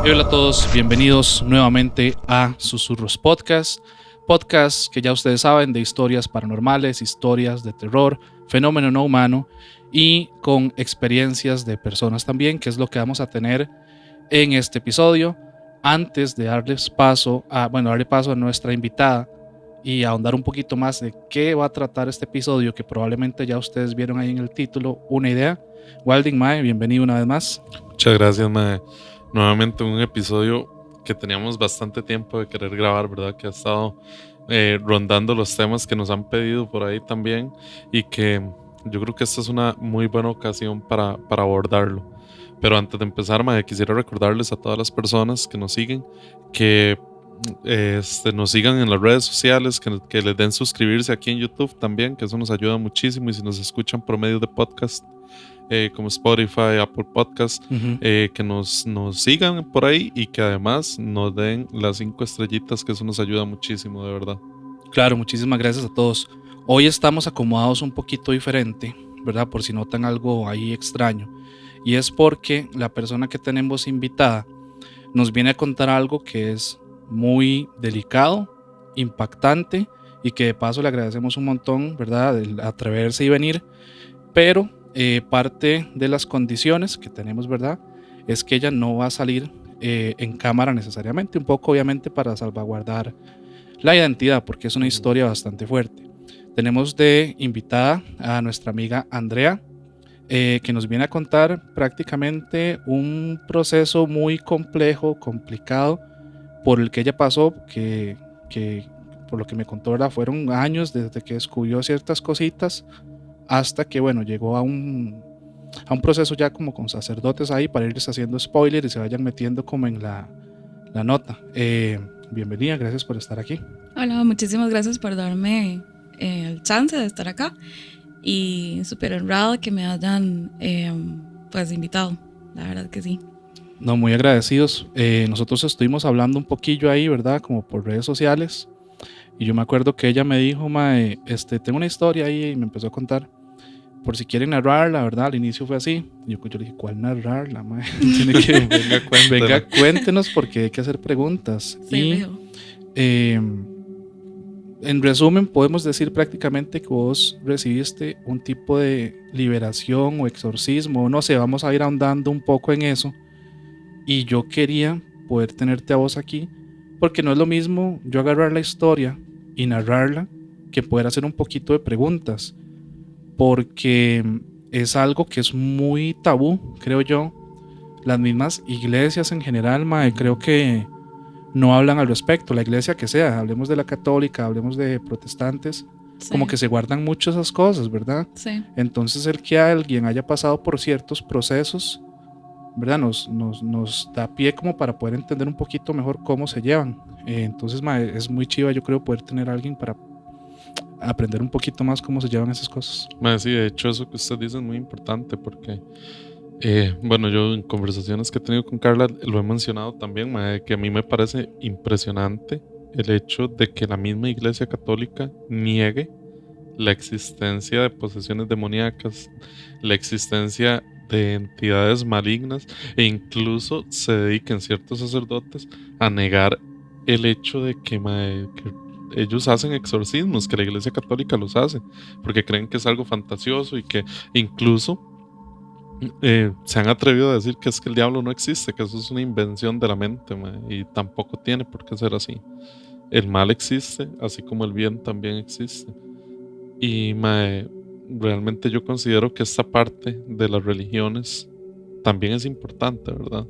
Y hola a todos, bienvenidos nuevamente a Susurros Podcast que ya ustedes saben de historias paranormales, historias de terror, fenómeno no humano y con experiencias de personas también, que es lo que vamos a tener en este episodio. Antes de darle paso a nuestra invitada y ahondar un poquito más de qué va a tratar este episodio, que probablemente ya ustedes vieron ahí en el título, una idea. Wilding, mae, bienvenido una vez más. Muchas gracias, mae. Nuevamente un episodio que teníamos bastante tiempo de querer grabar, ¿verdad? Que ha estado rondando los temas que nos han pedido por ahí también, y que yo creo que esta es una muy buena ocasión para abordarlo. Pero antes de empezar, mae, quisiera recordarles a todas las personas que nos siguen que nos sigan en las redes sociales, que les den suscribirse aquí en YouTube también, que eso nos ayuda muchísimo. Y si nos escuchan por medio de podcast como Spotify, Apple Podcast, que nos sigan por ahí y que además nos den las 5 estrellitas, que eso nos ayuda muchísimo, de verdad. Claro, muchísimas gracias a todos. Hoy estamos acomodados un poquito diferente, ¿verdad? Por si notan algo ahí extraño. Y es porque la persona que tenemos invitada nos viene a contar algo que es muy delicado, impactante, y que de paso le agradecemos un montón, ¿verdad? El atreverse y venir. Pero parte de las condiciones que tenemos, ¿verdad?, es que ella no va a salir en cámara necesariamente, un poco obviamente para salvaguardar la identidad, porque es una historia bastante fuerte. Tenemos de invitada a nuestra amiga Andrea, que nos viene a contar prácticamente un proceso muy complejo, complicado, por el que ella pasó, que por lo que me contó, ¿verdad?, fueron años desde que descubrió ciertas cositas hasta que, bueno, llegó a un proceso ya como con sacerdotes ahí, para irles haciendo spoiler y se vayan metiendo como en la nota. Bienvenida, gracias por estar aquí. Hola, muchísimas gracias por darme el chance de estar acá, y súper honrado que me hayan pues invitado, la verdad que sí. No, muy agradecidos. Nosotros estuvimos hablando un poquillo ahí, ¿verdad?, como por redes sociales, y yo me acuerdo que ella me dijo, mae, tengo una historia ahí, y me empezó a contar, por si quieren narrarla, ¿verdad? Al inicio fue así. Yo le dije, ¿cuál narrarla, mae? Tiene que venga, cuéntenos, porque hay que hacer preguntas. Sí, y en resumen, podemos decir prácticamente que vos recibiste un tipo de liberación o exorcismo, no sé, vamos a ir ahondando un poco en eso. Y yo quería poder tenerte a vos aquí, porque no es lo mismo yo agarrar la historia y narrarla que poder hacer un poquito de preguntas, porque es algo que es muy tabú, creo yo. Las mismas iglesias en general, mae, creo que no hablan al respecto. La iglesia que sea, hablemos de la católica, hablemos de protestantes, sí, como que se guardan mucho esas cosas, ¿verdad? Sí. Entonces el que alguien haya pasado por ciertos procesos, ¿verdad?, nos da pie como para poder entender un poquito mejor cómo se llevan. Entonces, mae, es muy chiva, yo creo, poder tener a alguien para aprender un poquito más cómo se llevan esas cosas. Mae, sí, de hecho eso que usted dice es muy importante, porque bueno, yo en conversaciones que he tenido con Carla lo he mencionado también, mae, que a mí me parece impresionante el hecho de que la misma Iglesia Católica niegue la existencia de posesiones demoníacas, la existencia de entidades malignas, e incluso se dediquen ciertos sacerdotes a negar el hecho de que ellos hacen exorcismos, que la Iglesia Católica los hace, porque creen que es algo fantasioso, y que incluso se han atrevido a decir que es que el diablo no existe, que eso es una invención de la mente, y tampoco tiene por qué ser así. El mal existe, así como el bien también existe. Y realmente yo considero que esta parte de las religiones también es importante, ¿verdad?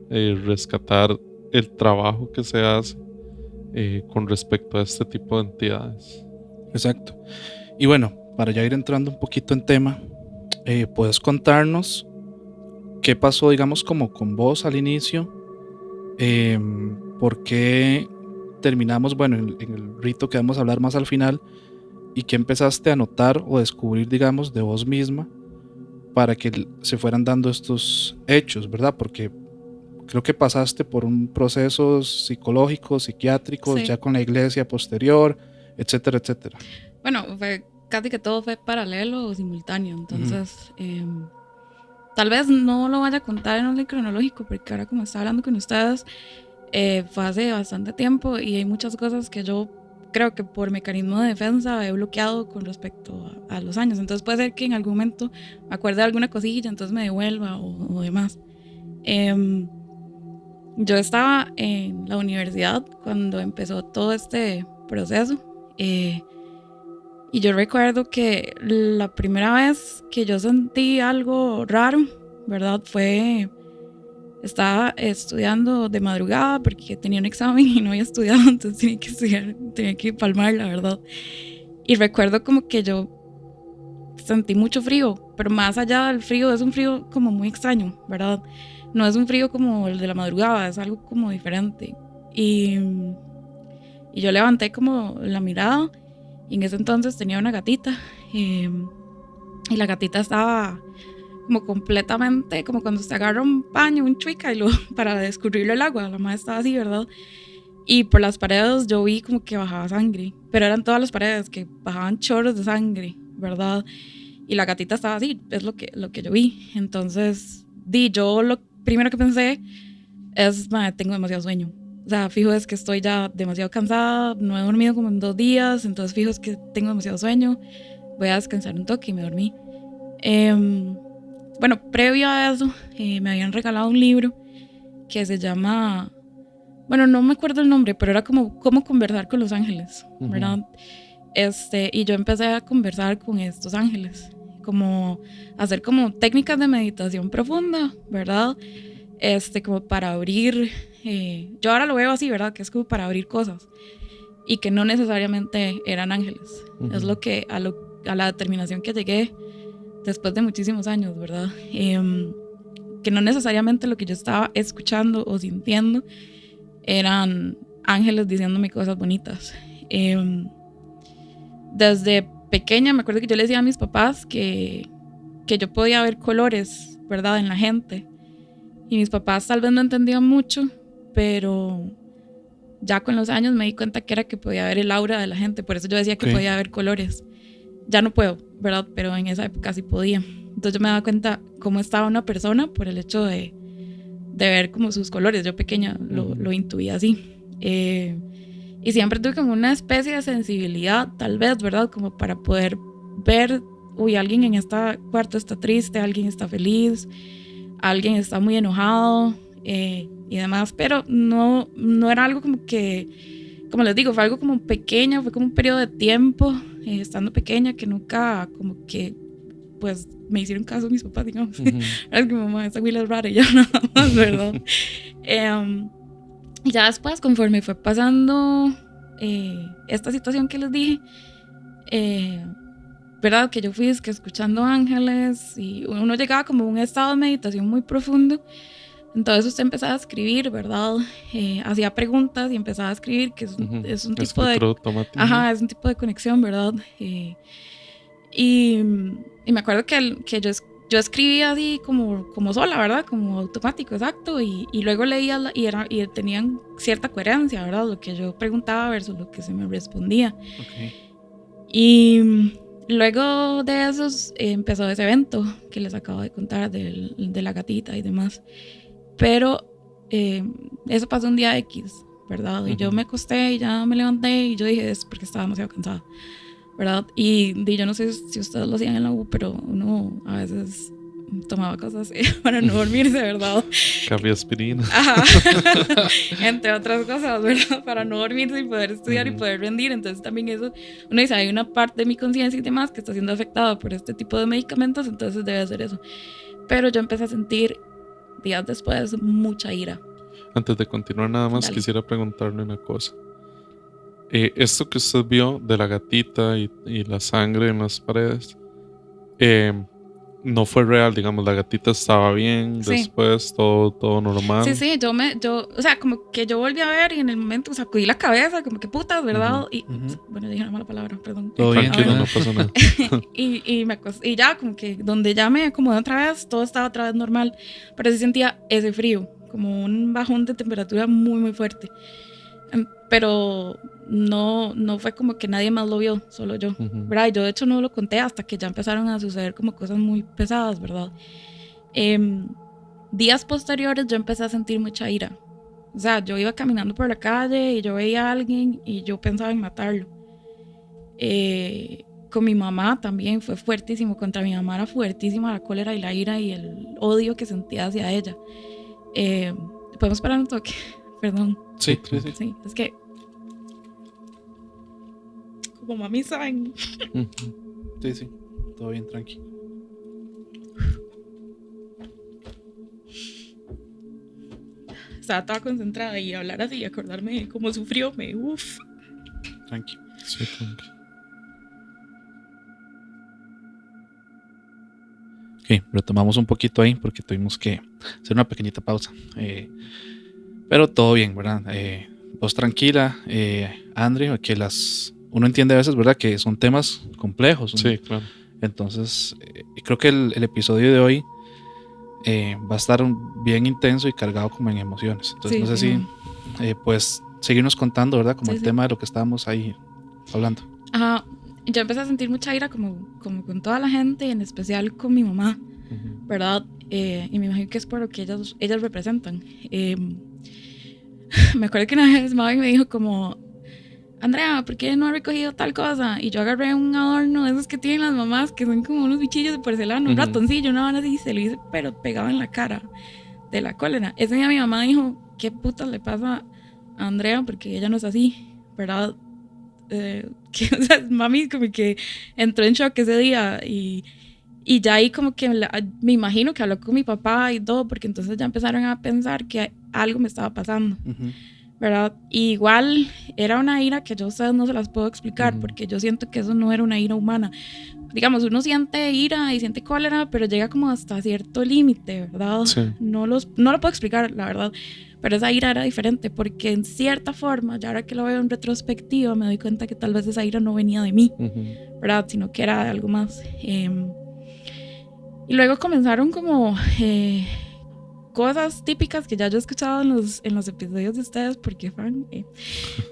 Rescatar el trabajo que se hace con respecto a este tipo de entidades. Exacto. Y bueno, para ya ir entrando un poquito en tema, ¿puedes contarnos qué pasó, digamos, como con vos al inicio? ¿Por qué terminamos, bueno, en el rito que vamos a hablar más al final? ¿Y qué empezaste a notar o descubrir, digamos, de vos misma para que se fueran dando estos hechos, ¿verdad? Porque creo que pasaste por un proceso psicológico, psiquiátrico, sí, ya con la iglesia posterior, etcétera, etcétera. Bueno, casi que todo fue paralelo o simultáneo. Entonces, tal vez no lo vaya a contar en orden cronológico, porque ahora como estaba hablando con ustedes, fue hace bastante tiempo y hay muchas cosas que yo creo que por mecanismo de defensa he bloqueado con respecto a los años. Entonces puede ser que en algún momento me acuerde de alguna cosilla, entonces me devuelva o demás. Yo estaba en la universidad cuando empezó todo este proceso, y yo recuerdo que la primera vez que yo sentí algo raro, ¿verdad? Estaba estudiando de madrugada porque tenía un examen y no había estudiado, entonces tenía que estudiar, tenía que palmar, la verdad. Y recuerdo como que yo sentí mucho frío, pero más allá del frío, es un frío como muy extraño, ¿verdad? No es un frío como el de la madrugada, es algo como diferente. Y yo levanté como la mirada y en ese entonces tenía una gatita, y la gatita estaba como completamente, como cuando usted agarra un paño, un chuica para escurrirle el agua, la madre estaba así, ¿verdad? Y por las paredes yo vi como que bajaba sangre, pero eran todas las paredes que bajaban chorros de sangre, ¿verdad? Y la gatita estaba así, es lo que yo vi. Entonces, yo lo primero que pensé es, madre, tengo demasiado sueño. O sea, fijo es que estoy ya demasiado cansada, no he dormido como en 2 días, entonces fijo es que tengo demasiado sueño, voy a descansar un toque y me dormí. Bueno, previo a eso, me habían regalado un libro que se llama, bueno, no me acuerdo el nombre, pero era como cómo conversar con los ángeles, ¿verdad? Y yo empecé a conversar con estos ángeles, como hacer como técnicas de meditación profunda, ¿verdad? Como para abrir, yo ahora lo veo así, ¿verdad? Que es como para abrir cosas y que no necesariamente eran ángeles. Es lo que, a la determinación que llegué después de muchísimos años, ¿verdad? Que no necesariamente lo que yo estaba escuchando o sintiendo eran ángeles diciéndome cosas bonitas. Desde pequeña me acuerdo que yo le decía a mis papás que yo podía ver colores, ¿verdad? En la gente. Y mis papás tal vez no entendían mucho, pero ya con los años me di cuenta que era que podía ver el aura de la gente. Por eso yo decía que podía ver colores. Ya no puedo, ¿verdad? Pero en esa época sí podía. Entonces yo me daba cuenta cómo estaba una persona por el hecho de ver como sus colores. Yo pequeña lo intuía así. Y siempre tuve como una especie de sensibilidad, tal vez, ¿verdad? Como para poder ver, uy, alguien en esta cuarto está triste, alguien está feliz, alguien está muy enojado, y demás. Pero no era algo como que, como les digo, fue algo como pequeño, fue como un periodo de tiempo, estando pequeña, que nunca como que pues me hicieron caso mis papás, digamos. Es que mamá, esa huila es rara y ya nada más, ¿verdad? Y ya después, conforme fue pasando esta situación que les dije, ¿verdad? Que yo fui escuchando ángeles y uno llegaba como a un estado de meditación muy profundo. Entonces usted empezaba a escribir, ¿verdad? Hacía preguntas y empezaba a escribir, que es un tipo de... Ajá, es un tipo de conexión, ¿verdad? Y me acuerdo que yo escribía así como sola, ¿verdad? Como automático, exacto. Y luego leía y tenían cierta coherencia, ¿verdad? Lo que yo preguntaba versus lo que se me respondía. Okay. Y luego de eso empezó ese evento que les acabo de contar de la gatita y demás. Pero eso pasó un día X, ¿verdad? Y yo me acosté y ya me levanté y yo dije, es porque estaba demasiado cansada, ¿verdad? Y yo no sé si ustedes lo hacían en la U, pero uno a veces tomaba cosas para no dormirse, ¿verdad? Café, aspirina. Ajá. Entre otras cosas, ¿verdad? Para no dormirse y poder estudiar y poder rendir. Entonces también eso, uno dice, hay una parte de mi conciencia y demás que está siendo afectada por este tipo de medicamentos, entonces debe ser eso. Pero yo empecé a sentir días después mucha ira. Antes de continuar, nada más quisiera preguntarle una cosa. Esto que usted vio de la gatita y la sangre en las paredes, no fue real, digamos, la gatita estaba bien, sí. Después todo normal. Sí, o sea, como que yo volví a ver y en el momento sacudí la cabeza, como que putas, ¿verdad? Y bueno, dije una mala palabra, perdón. Todo bien, no pasó nada. y me acosté, y ya como que donde ya me acomodé otra vez, todo estaba otra vez normal, pero sí sentía ese frío, como un bajón de temperatura muy, muy fuerte. Pero no fue como que nadie más lo vio, solo yo, ¿verdad? Y yo de hecho no lo conté hasta que ya empezaron a suceder como cosas muy pesadas, ¿verdad? Días posteriores yo empecé a sentir mucha ira. O sea, yo iba caminando por la calle y yo veía a alguien y yo pensaba en matarlo. Con mi mamá también fue fuertísimo. Contra mi mamá era fuertísima la cólera y la ira y el odio que sentía hacia ella. ¿Podemos parar un toque? Perdón. Sí. Sí, es que como mami saben. Sí, todo bien, tranqui. Estaba toda concentrada y hablar así y acordarme de cómo sufrió, uff. Tranqui. Sí, tranqui. Ok, retomamos un poquito ahí porque tuvimos que hacer una pequeñita pausa. Pero todo bien, ¿verdad? Vos tranquila, André, que uno entiende a veces, ¿verdad? Que son temas complejos. ¿no? Sí, claro. Entonces, creo que el episodio de hoy va a estar bien intenso y cargado como en emociones. Entonces, Sí, no sé sí, si puedes seguirnos contando, ¿verdad? Como Sí, el sí. tema de lo que estábamos ahí hablando. Ajá, yo empecé a sentir mucha ira como con toda la gente, y en especial con mi mamá, ¿verdad? Y me imagino que es por lo que ellas representan. Me acuerdo que una vez mami me dijo como, Andrea, ¿por qué no has recogido tal cosa? Y yo agarré un adorno de esos que tienen las mamás, que son como unos bichillos de porcelana, un ratoncillo, una vara así, y se lo hice, pero pegado en la cara de la cólera. Ese día mi mamá dijo, ¿qué putas le pasa a Andrea? Porque ella no es así, ¿verdad? O sea, mami como que entró en shock ese día y ya ahí como que me imagino que habló con mi papá y todo, porque entonces ya empezaron a pensar que algo me estaba pasando, ¿verdad? Y igual era una ira que yo a ustedes no se las puedo explicar, porque yo siento que eso no era una ira humana. Digamos, uno siente ira y siente cólera, pero llega como hasta cierto límite, ¿verdad? Sí. No lo puedo explicar, la verdad. Pero esa ira era diferente, porque en cierta forma, ya ahora que lo veo en retrospectiva, me doy cuenta que tal vez esa ira no venía de mí, ¿verdad? Sino que era de algo más. Y luego comenzaron como cosas típicas que ya yo he escuchado en los episodios de ustedes, porque fan.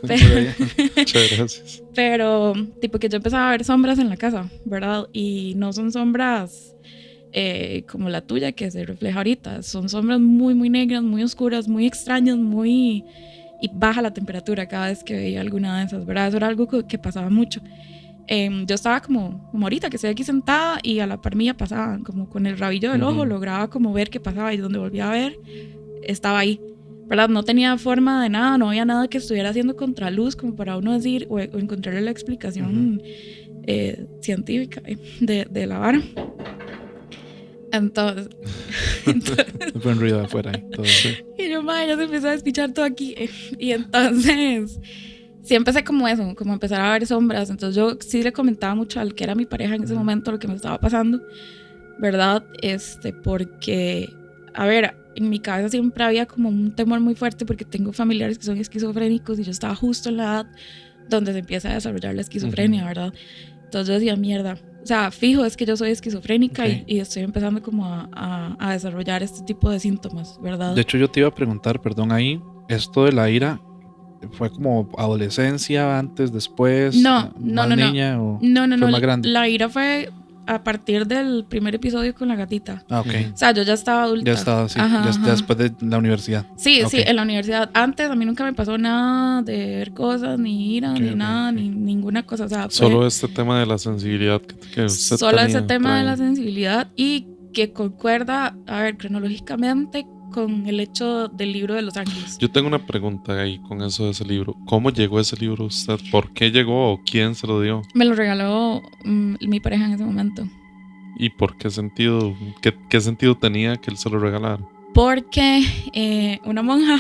Muchas gracias. Pero tipo que yo empezaba a ver sombras en la casa, ¿verdad? Y no son sombras como la tuya que se refleja ahorita. Son sombras muy, muy negras, muy oscuras, muy extrañas, y baja la temperatura cada vez que veía alguna de esas, ¿verdad? Eso era algo que pasaba mucho. Yo estaba como ahorita que estoy aquí sentada y a la par mía pasaban, como con el rabillo del ojo lograba como ver qué pasaba, y donde volvía a ver estaba ahí, ¿verdad? No tenía forma de nada, no había nada que estuviera haciendo contraluz como para uno decir o encontrarle la explicación científica de la vara. Entonces Fue un ruido de afuera ahí, todo. Y yo, madre, ya se empezó a despichar todo aquí. Y entonces sí empecé como eso, como empezar a ver sombras. Entonces yo sí le comentaba mucho al que era mi pareja en ese momento lo que me estaba pasando, ¿verdad? Porque, a ver, en mi cabeza siempre había como un temor muy fuerte porque tengo familiares que son esquizofrénicos y yo estaba justo en la edad donde se empieza a desarrollar la esquizofrenia, ¿verdad? Entonces yo decía, mierda, o sea, fijo, es que yo soy esquizofrénica y estoy empezando como a desarrollar este tipo de síntomas, ¿verdad? De hecho, yo te iba a preguntar, perdón, ahí, esto de la ira, ¿fue como adolescencia, antes, después? No. Niña o fue más grande? La ira fue a partir del primer episodio con la gatita. Ah, ok. O sea, yo ya estaba adulta. Ya estaba, sí. Ya después de la universidad. Sí, Okay. sí, en la universidad. Antes a mí nunca me pasó nada de ver cosas, ni ira, ni nada, ni ninguna cosa. O sea, solo este tema de la sensibilidad que usted solo tenía, ese tema de la sensibilidad y que concuerda, a ver, cronológicamente con el hecho del libro de Los Ángeles. Yo tengo una pregunta ahí con eso de ese libro. ¿Cómo llegó ese libro a usted? ¿Por qué llegó o quién se lo dio? Me lo regaló mi pareja en ese momento. ¿Y por qué sentido? ¿Qué sentido tenía que él se lo regalara? Porque una monja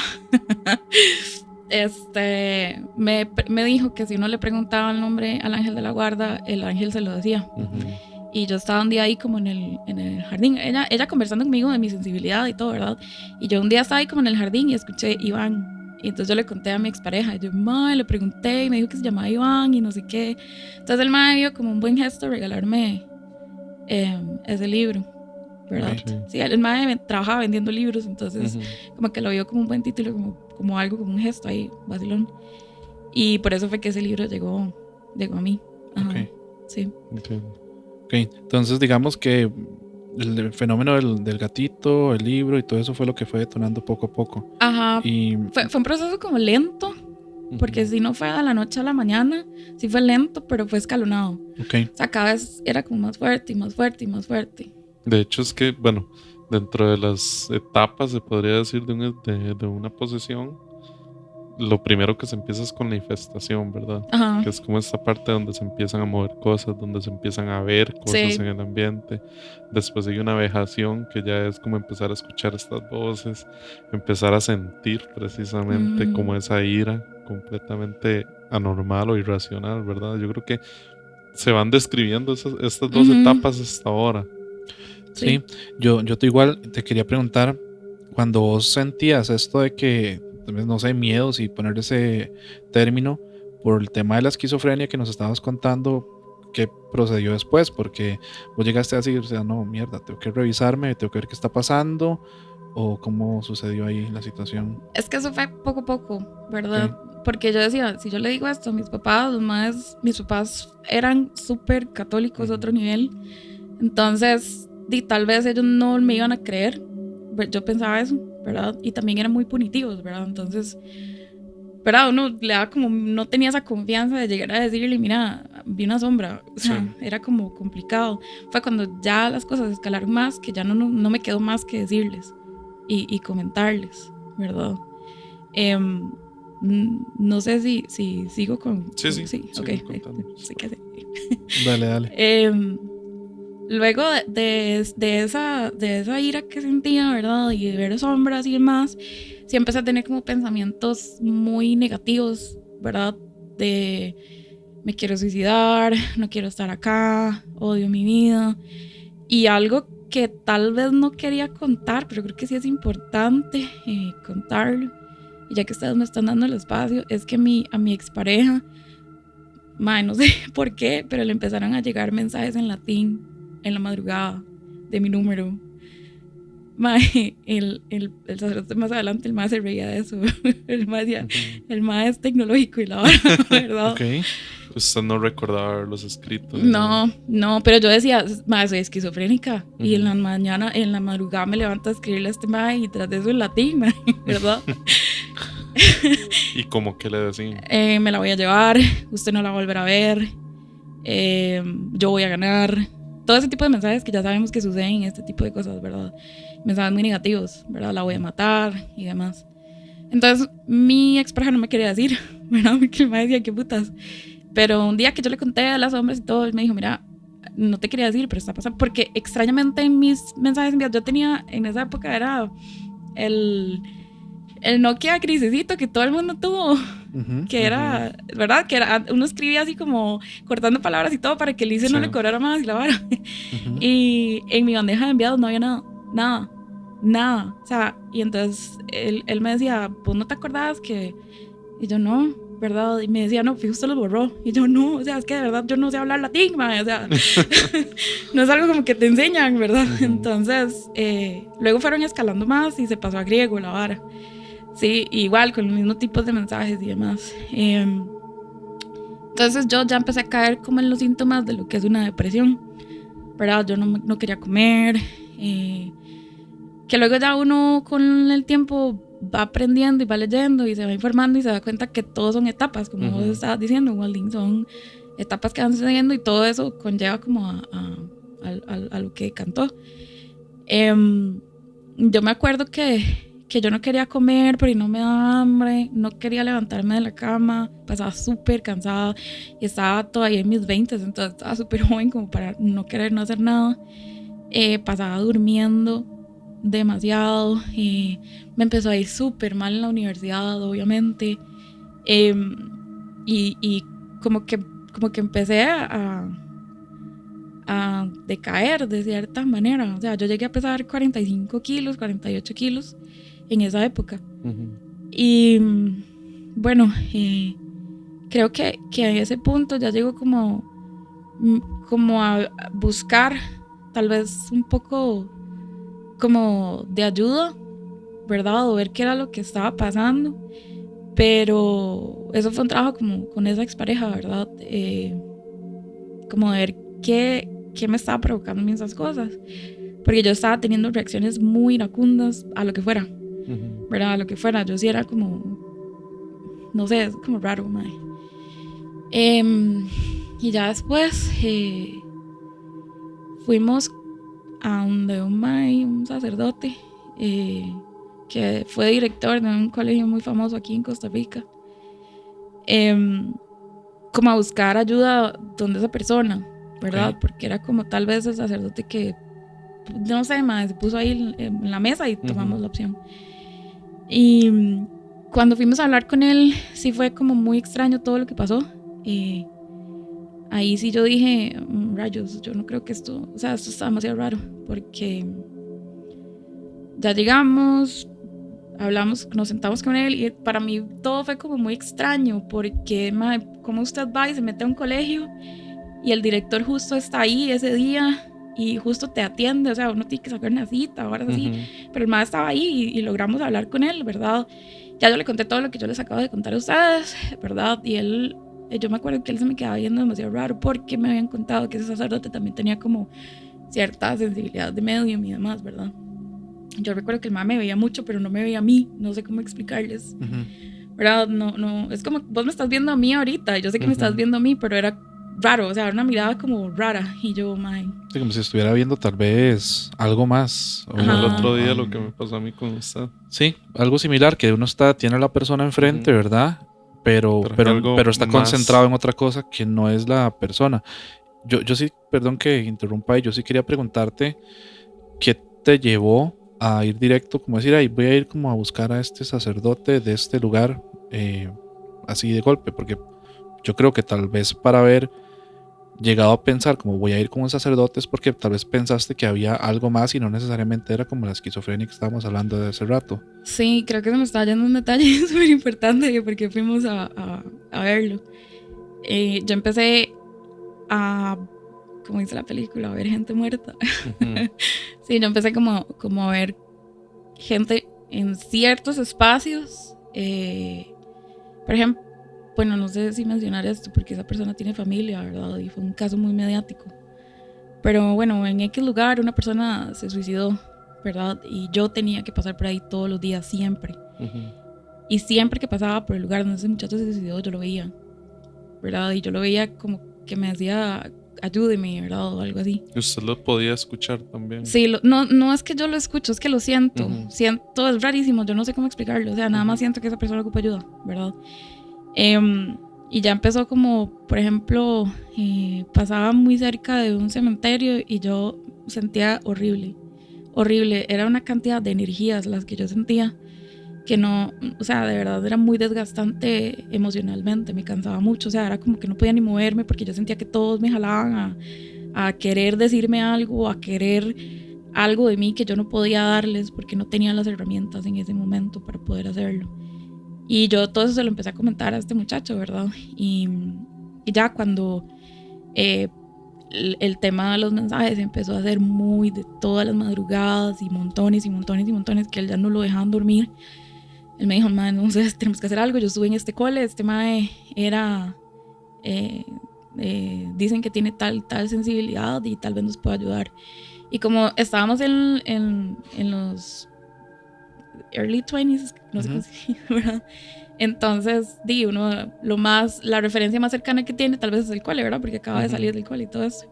me dijo que si uno le preguntaba el nombre al ángel de la guarda, el ángel se lo decía. Y yo estaba un día ahí como en el jardín, ella conversando conmigo de mi sensibilidad y todo, ¿verdad? Y yo un día estaba ahí como en el jardín y escuché Iván. Y entonces yo le conté a mi expareja, y yo, le pregunté y me dijo que se llamaba Iván y no sé qué. Entonces el mae vio como un buen gesto regalarme ese libro, ¿verdad? Okay. Sí, el mae trabajaba vendiendo libros, entonces como que lo vio como un buen título, como algo, como un gesto ahí, vacilón. Y por eso fue que ese libro llegó a mí. Ajá. Okay. Sí. Entiendo. Ok, entonces digamos que el fenómeno del gatito, el libro y todo eso fue lo que fue detonando poco a poco. Ajá. Y Fue un proceso como lento, porque si no fue de la noche a la mañana, sí fue lento, pero fue escalonado. okay. O sea, cada vez era como más fuerte y más fuerte y más fuerte. De hecho, es que, bueno, dentro de las etapas, se podría decir, de una posesión, lo primero que se empieza es con la infestación, ¿verdad? Ajá. Que es como esta parte donde se empiezan a mover cosas, donde se empiezan a ver cosas Sí. en el ambiente. Después hay una vejación, que ya es como empezar a escuchar estas voces, empezar a sentir precisamente como esa ira completamente anormal o irracional, ¿verdad? Yo creo que se van describiendo estas dos etapas hasta ahora. Sí, yo igual te quería preguntar, cuando vos sentías esto de que, no sé, miedos y poner ese término por el tema de la esquizofrenia que nos estabas contando, ¿qué procedió después? Porque vos llegaste a decir, o sea, no, mierda, tengo que revisarme, tengo que ver qué está pasando, o cómo sucedió ahí la situación. Es que eso fue poco a poco, ¿verdad? Okay. Porque yo decía, si yo le digo esto a mis papás, mis papás eran súper católicos de otro nivel, entonces tal vez ellos no me iban a creer. Yo pensaba eso, ¿verdad? Y también eran muy punitivos, ¿verdad? Entonces, ¿verdad? Uno le daba como, no tenía esa confianza de llegar a decirle, mira, vi una sombra. O sea, sí. Era como complicado. Fue cuando ya las cosas escalaron más, que ya no me quedó más que decirles y comentarles, ¿verdad? No sé si sigo con... Sí, ok. Sí que sí. Dale. Luego de esa ira que sentía, ¿verdad? Y de ver sombras y demás, sí empecé a tener como pensamientos muy negativos, ¿verdad? De me quiero suicidar, no quiero estar acá, odio mi vida. Y algo que tal vez no quería contar, pero creo que sí es importante contarlo, y ya que ustedes me están dando el espacio, es que a mi expareja, no sé por qué, pero le empezaron a llegar mensajes en latín en la madrugada de mi número. El sacerdote más adelante, el más se reía de eso. El más decía, el más es tecnológico y la vara, ¿verdad? Okay. Usted no recordaba los escritos. No, pero yo decía, soy esquizofrénica. Y en la mañana, en la madrugada me levanto a escribirle a este mae y tras de eso en latín, ¿verdad? ¿Y cómo que le decían? Me la voy a llevar, usted no la va a volver a ver, yo voy a ganar. Todo ese tipo de mensajes que ya sabemos que suceden, este tipo de cosas, ¿verdad? Mensajes muy negativos, ¿verdad? La voy a matar y demás. Entonces, mi expareja no me quería decir, ¿verdad? Porque me decía, qué putas. Pero un día que yo le conté a las hombres y todo, él me dijo, mira, no te quería decir, pero está pasando. Porque extrañamente en mis mensajes enviados, yo tenía, en esa época era el Nokia grisecito que todo el mundo tuvo. Que era, ¿verdad? Que era, uno escribía así como cortando palabras y todo para que el ICE no le cobrara más y la vara. Y en mi bandeja de enviados no había nada. O sea, y entonces él me decía, ¿vos no te acordabas que? Y yo, no, ¿verdad? Y me decía, no, fijo, usted lo borró. Y yo, no, o sea, es que de verdad yo no sé hablar latín, o sea, no es algo como que te enseñan, ¿verdad? Entonces, luego fueron escalando más y se pasó a griego la vara. Sí, igual, con los mismos tipos de mensajes y demás. Entonces yo ya empecé a caer como en los síntomas de lo que es una depresión, ¿verdad? Yo no quería comer, que luego ya uno con el tiempo va aprendiendo y va leyendo y se va informando y se da cuenta que todo son etapas, como vos estabas diciendo, Walding, son etapas que van sucediendo y todo eso conlleva como a lo que cantó. Yo me acuerdo que yo no quería comer, pero no me daba hambre, no quería levantarme de la cama, pasaba súper cansada y estaba todavía en mis 20, entonces estaba súper joven como para no querer no hacer nada. Pasaba durmiendo demasiado, me empezó a ir súper mal en la universidad, obviamente, y como que empecé a decaer de cierta manera. O sea, yo llegué a pesar 45 kilos, 48 kilos en esa época. Y bueno, creo que a ese punto ya llego como a buscar tal vez un poco como de ayuda, ¿verdad? O ver qué era lo que estaba pasando. Pero eso fue un trabajo como con esa expareja, ¿verdad? Como de ver qué me estaba provocando a mí esas cosas. porque yo estaba teniendo reacciones muy iracundas a lo que fuera, Ujú. ¿verdad? A lo que fuera. Yo sí era como, no sé, es como raro, mae. Y ya después fuimos a donde un sacerdote que fue director de un colegio muy famoso aquí en Costa Rica, como a buscar ayuda donde esa persona, ¿verdad? Ok. Porque era como tal vez el sacerdote que, no sé, mae, se puso ahí en la mesa y tomamos la opción. Y cuando fuimos a hablar con él, sí fue como muy extraño todo lo que pasó. Ahí sí yo dije, rayos, yo no creo que esto, o sea, esto está demasiado raro, porque ya llegamos, hablamos, nos sentamos con él y para mí todo fue como muy extraño, porque, mae, ¿cómo usted va y se mete a un colegio y el director justo está ahí ese día y justo te atiende? O sea, uno tiene que sacar una cita, ahora así. Pero el mae estaba ahí y logramos hablar con él, ¿verdad? Ya yo le conté todo lo que yo les acabo de contar a ustedes, ¿verdad? Y él, yo me acuerdo que él se me quedaba viendo demasiado raro porque me habían contado que ese sacerdote también tenía como cierta sensibilidad de medium y demás, ¿verdad? Yo recuerdo que el mae me veía mucho, pero no me veía a mí, no sé cómo explicarles, ¿verdad? No, es como, vos me estás viendo a mí ahorita, yo sé que me estás viendo a mí, pero era raro, o sea, una mirada como rara, y yo, mae. Sí, como si estuviera viendo tal vez algo más. Como el otro día lo que me pasó a mí con usted. Sí, algo similar, que uno tiene a la persona enfrente, ¿verdad? Pero está concentrado en otra cosa que no es la persona. Yo sí, perdón que interrumpa, yo sí quería preguntarte qué te llevó a ir directo, como decir, ahí voy a ir como a buscar a este sacerdote de este lugar, así de golpe, porque yo creo que tal vez para haber llegado a pensar como voy a ir con un sacerdote es porque tal vez pensaste que había algo más y no necesariamente era como la esquizofrenia que estábamos hablando de hace rato. Sí, creo que se me está yendo un detalle súper importante porque fuimos a verlo. Yo empecé a, como dice la película, a ver gente muerta. Sí, yo empecé como a ver gente en ciertos espacios. Por ejemplo, bueno, no sé si mencionar esto porque esa persona tiene familia, ¿verdad? Y fue un caso muy mediático. Pero bueno, en X lugar una persona se suicidó, ¿verdad? Y yo tenía que pasar por ahí todos los días, siempre. Y siempre que pasaba por el lugar donde ese muchacho se suicidó, yo lo veía, ¿verdad? Y yo lo veía como que me decía, ayúdeme, ¿verdad? O algo así. Y usted lo podía escuchar también. Sí, no es que yo lo escucho, es que lo siento. Siento, es rarísimo, yo no sé cómo explicarlo. O sea, nada más siento que esa persona ocupa ayuda, ¿verdad? Y ya empezó como, por ejemplo, pasaba muy cerca de un cementerio y yo sentía horrible. Era una cantidad de energías las que yo sentía que no, o sea, de verdad era muy desgastante emocionalmente, me cansaba mucho, o sea, era como que no podía ni moverme porque yo sentía que todos me jalaban a querer decirme algo, a querer algo de mí que yo no podía darles porque no tenía las herramientas en ese momento para poder hacerlo. Y yo todo eso se lo empecé a comentar a este muchacho, ¿verdad? Y ya cuando el tema de los mensajes empezó a ser muy de todas las madrugadas y montones y montones y montones que él ya no lo dejaban dormir, él me dijo, mae, entonces tenemos que hacer algo. Yo estuve en este cole, este mae era, dicen que tiene tal sensibilidad y tal vez nos pueda ayudar. Y como estábamos en los early 20s, no sé cómo se dice, ¿verdad? Entonces, la referencia más cercana que tiene tal vez es el cole, ¿verdad? Porque acaba de salir del cole y todo eso.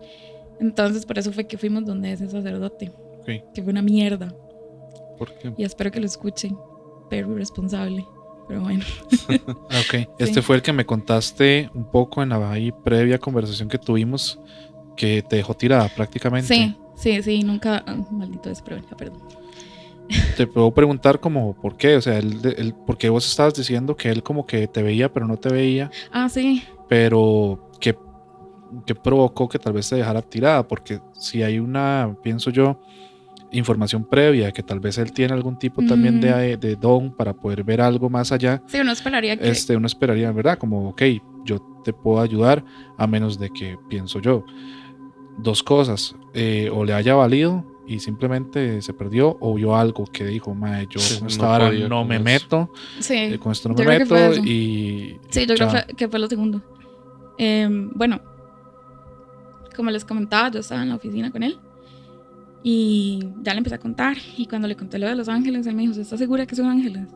Entonces, por eso fue que fuimos donde ese sacerdote, que fue una mierda. ¿Por qué? Y espero que lo escuchen, pero irresponsable, pero bueno. Ok, este fue el que me contaste un poco en la ahí previa conversación que tuvimos, que te dejó tirada prácticamente. Sí, nunca, maldito desprevenido, perdón. Te puedo preguntar como por qué, o sea, porque vos estabas diciendo que él como que te veía pero no te veía. Ah, sí. Pero ¿qué provocó que tal vez te dejara tirada? Porque si hay pienso yo, información previa, que tal vez él tiene algún tipo también de don para poder ver algo más allá. Sí, uno esperaría que... Uno esperaría, ¿verdad? Como, ok, yo te puedo ayudar, a menos de que, pienso yo, dos cosas, o le haya valido y simplemente se perdió, o vio algo que dijo, mae, yo con esta vara no me meto, con esto no me meto, y... Sí, yo creo que fue lo segundo. Bueno, como les comentaba, yo estaba en la oficina con él Y ya le empecé a contar. Y cuando le conté lo de los ángeles, él me dijo, ¿usted está segura que son ángeles?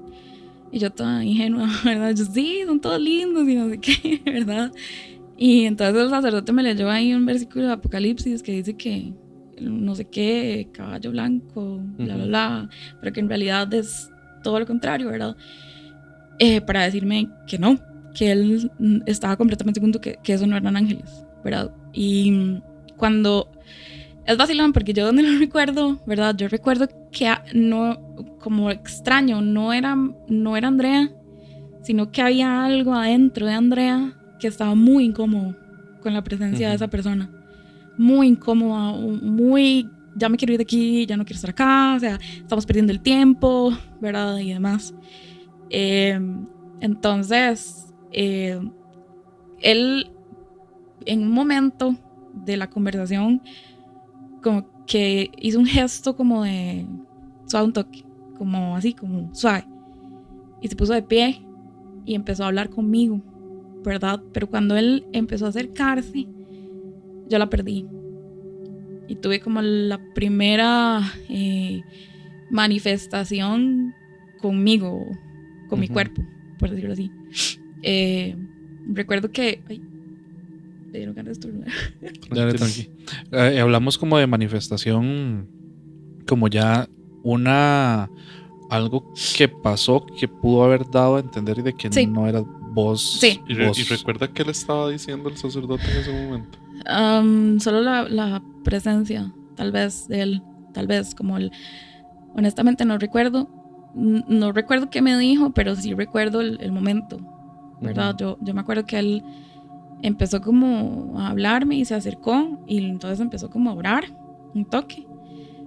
Y yo toda ingenua, ¿verdad? Yo, sí, son todos lindos y no sé qué, ¿verdad? Y entonces el sacerdote me leyó ahí un versículo de Apocalipsis que dice que no sé qué, caballo blanco, bla, bla, bla, pero que en realidad es todo lo contrario, ¿verdad? Para decirme que no, que él estaba completamente seguro que eso no eran ángeles, ¿verdad? Y cuando... Es vacilón porque yo no lo recuerdo, ¿verdad? Yo recuerdo que no, como extraño, no era Andrea, sino que había algo adentro de Andrea que estaba muy incómodo con la presencia de esa persona. Muy incómoda, muy, ya me quiero ir de aquí, ya no quiero estar acá, o sea, estamos perdiendo el tiempo, ¿verdad? Y demás. Entonces, él, en un momento de la conversación, como que hizo un gesto como de suave, un toque, como así, como suave, y se puso de pie y empezó a hablar conmigo, ¿verdad? Pero cuando él empezó a acercarse, yo la perdí y tuve como la primera manifestación conmigo, con mi cuerpo, por decirlo así. Recuerdo que me dieron ganas de estornudar. Dale, tranqui. Hablamos como de manifestación, como ya algo que pasó, que pudo haber dado a entender y de que Sí. no era vos. Sí. ¿Y recuerda qué le estaba diciendo el sacerdote en ese momento? Solo la presencia, tal vez, de él, tal vez, como él. Honestamente no recuerdo qué me dijo, pero sí recuerdo el momento, ¿verdad? Yo me acuerdo que él empezó como a hablarme y se acercó y entonces empezó como a orar, un toque,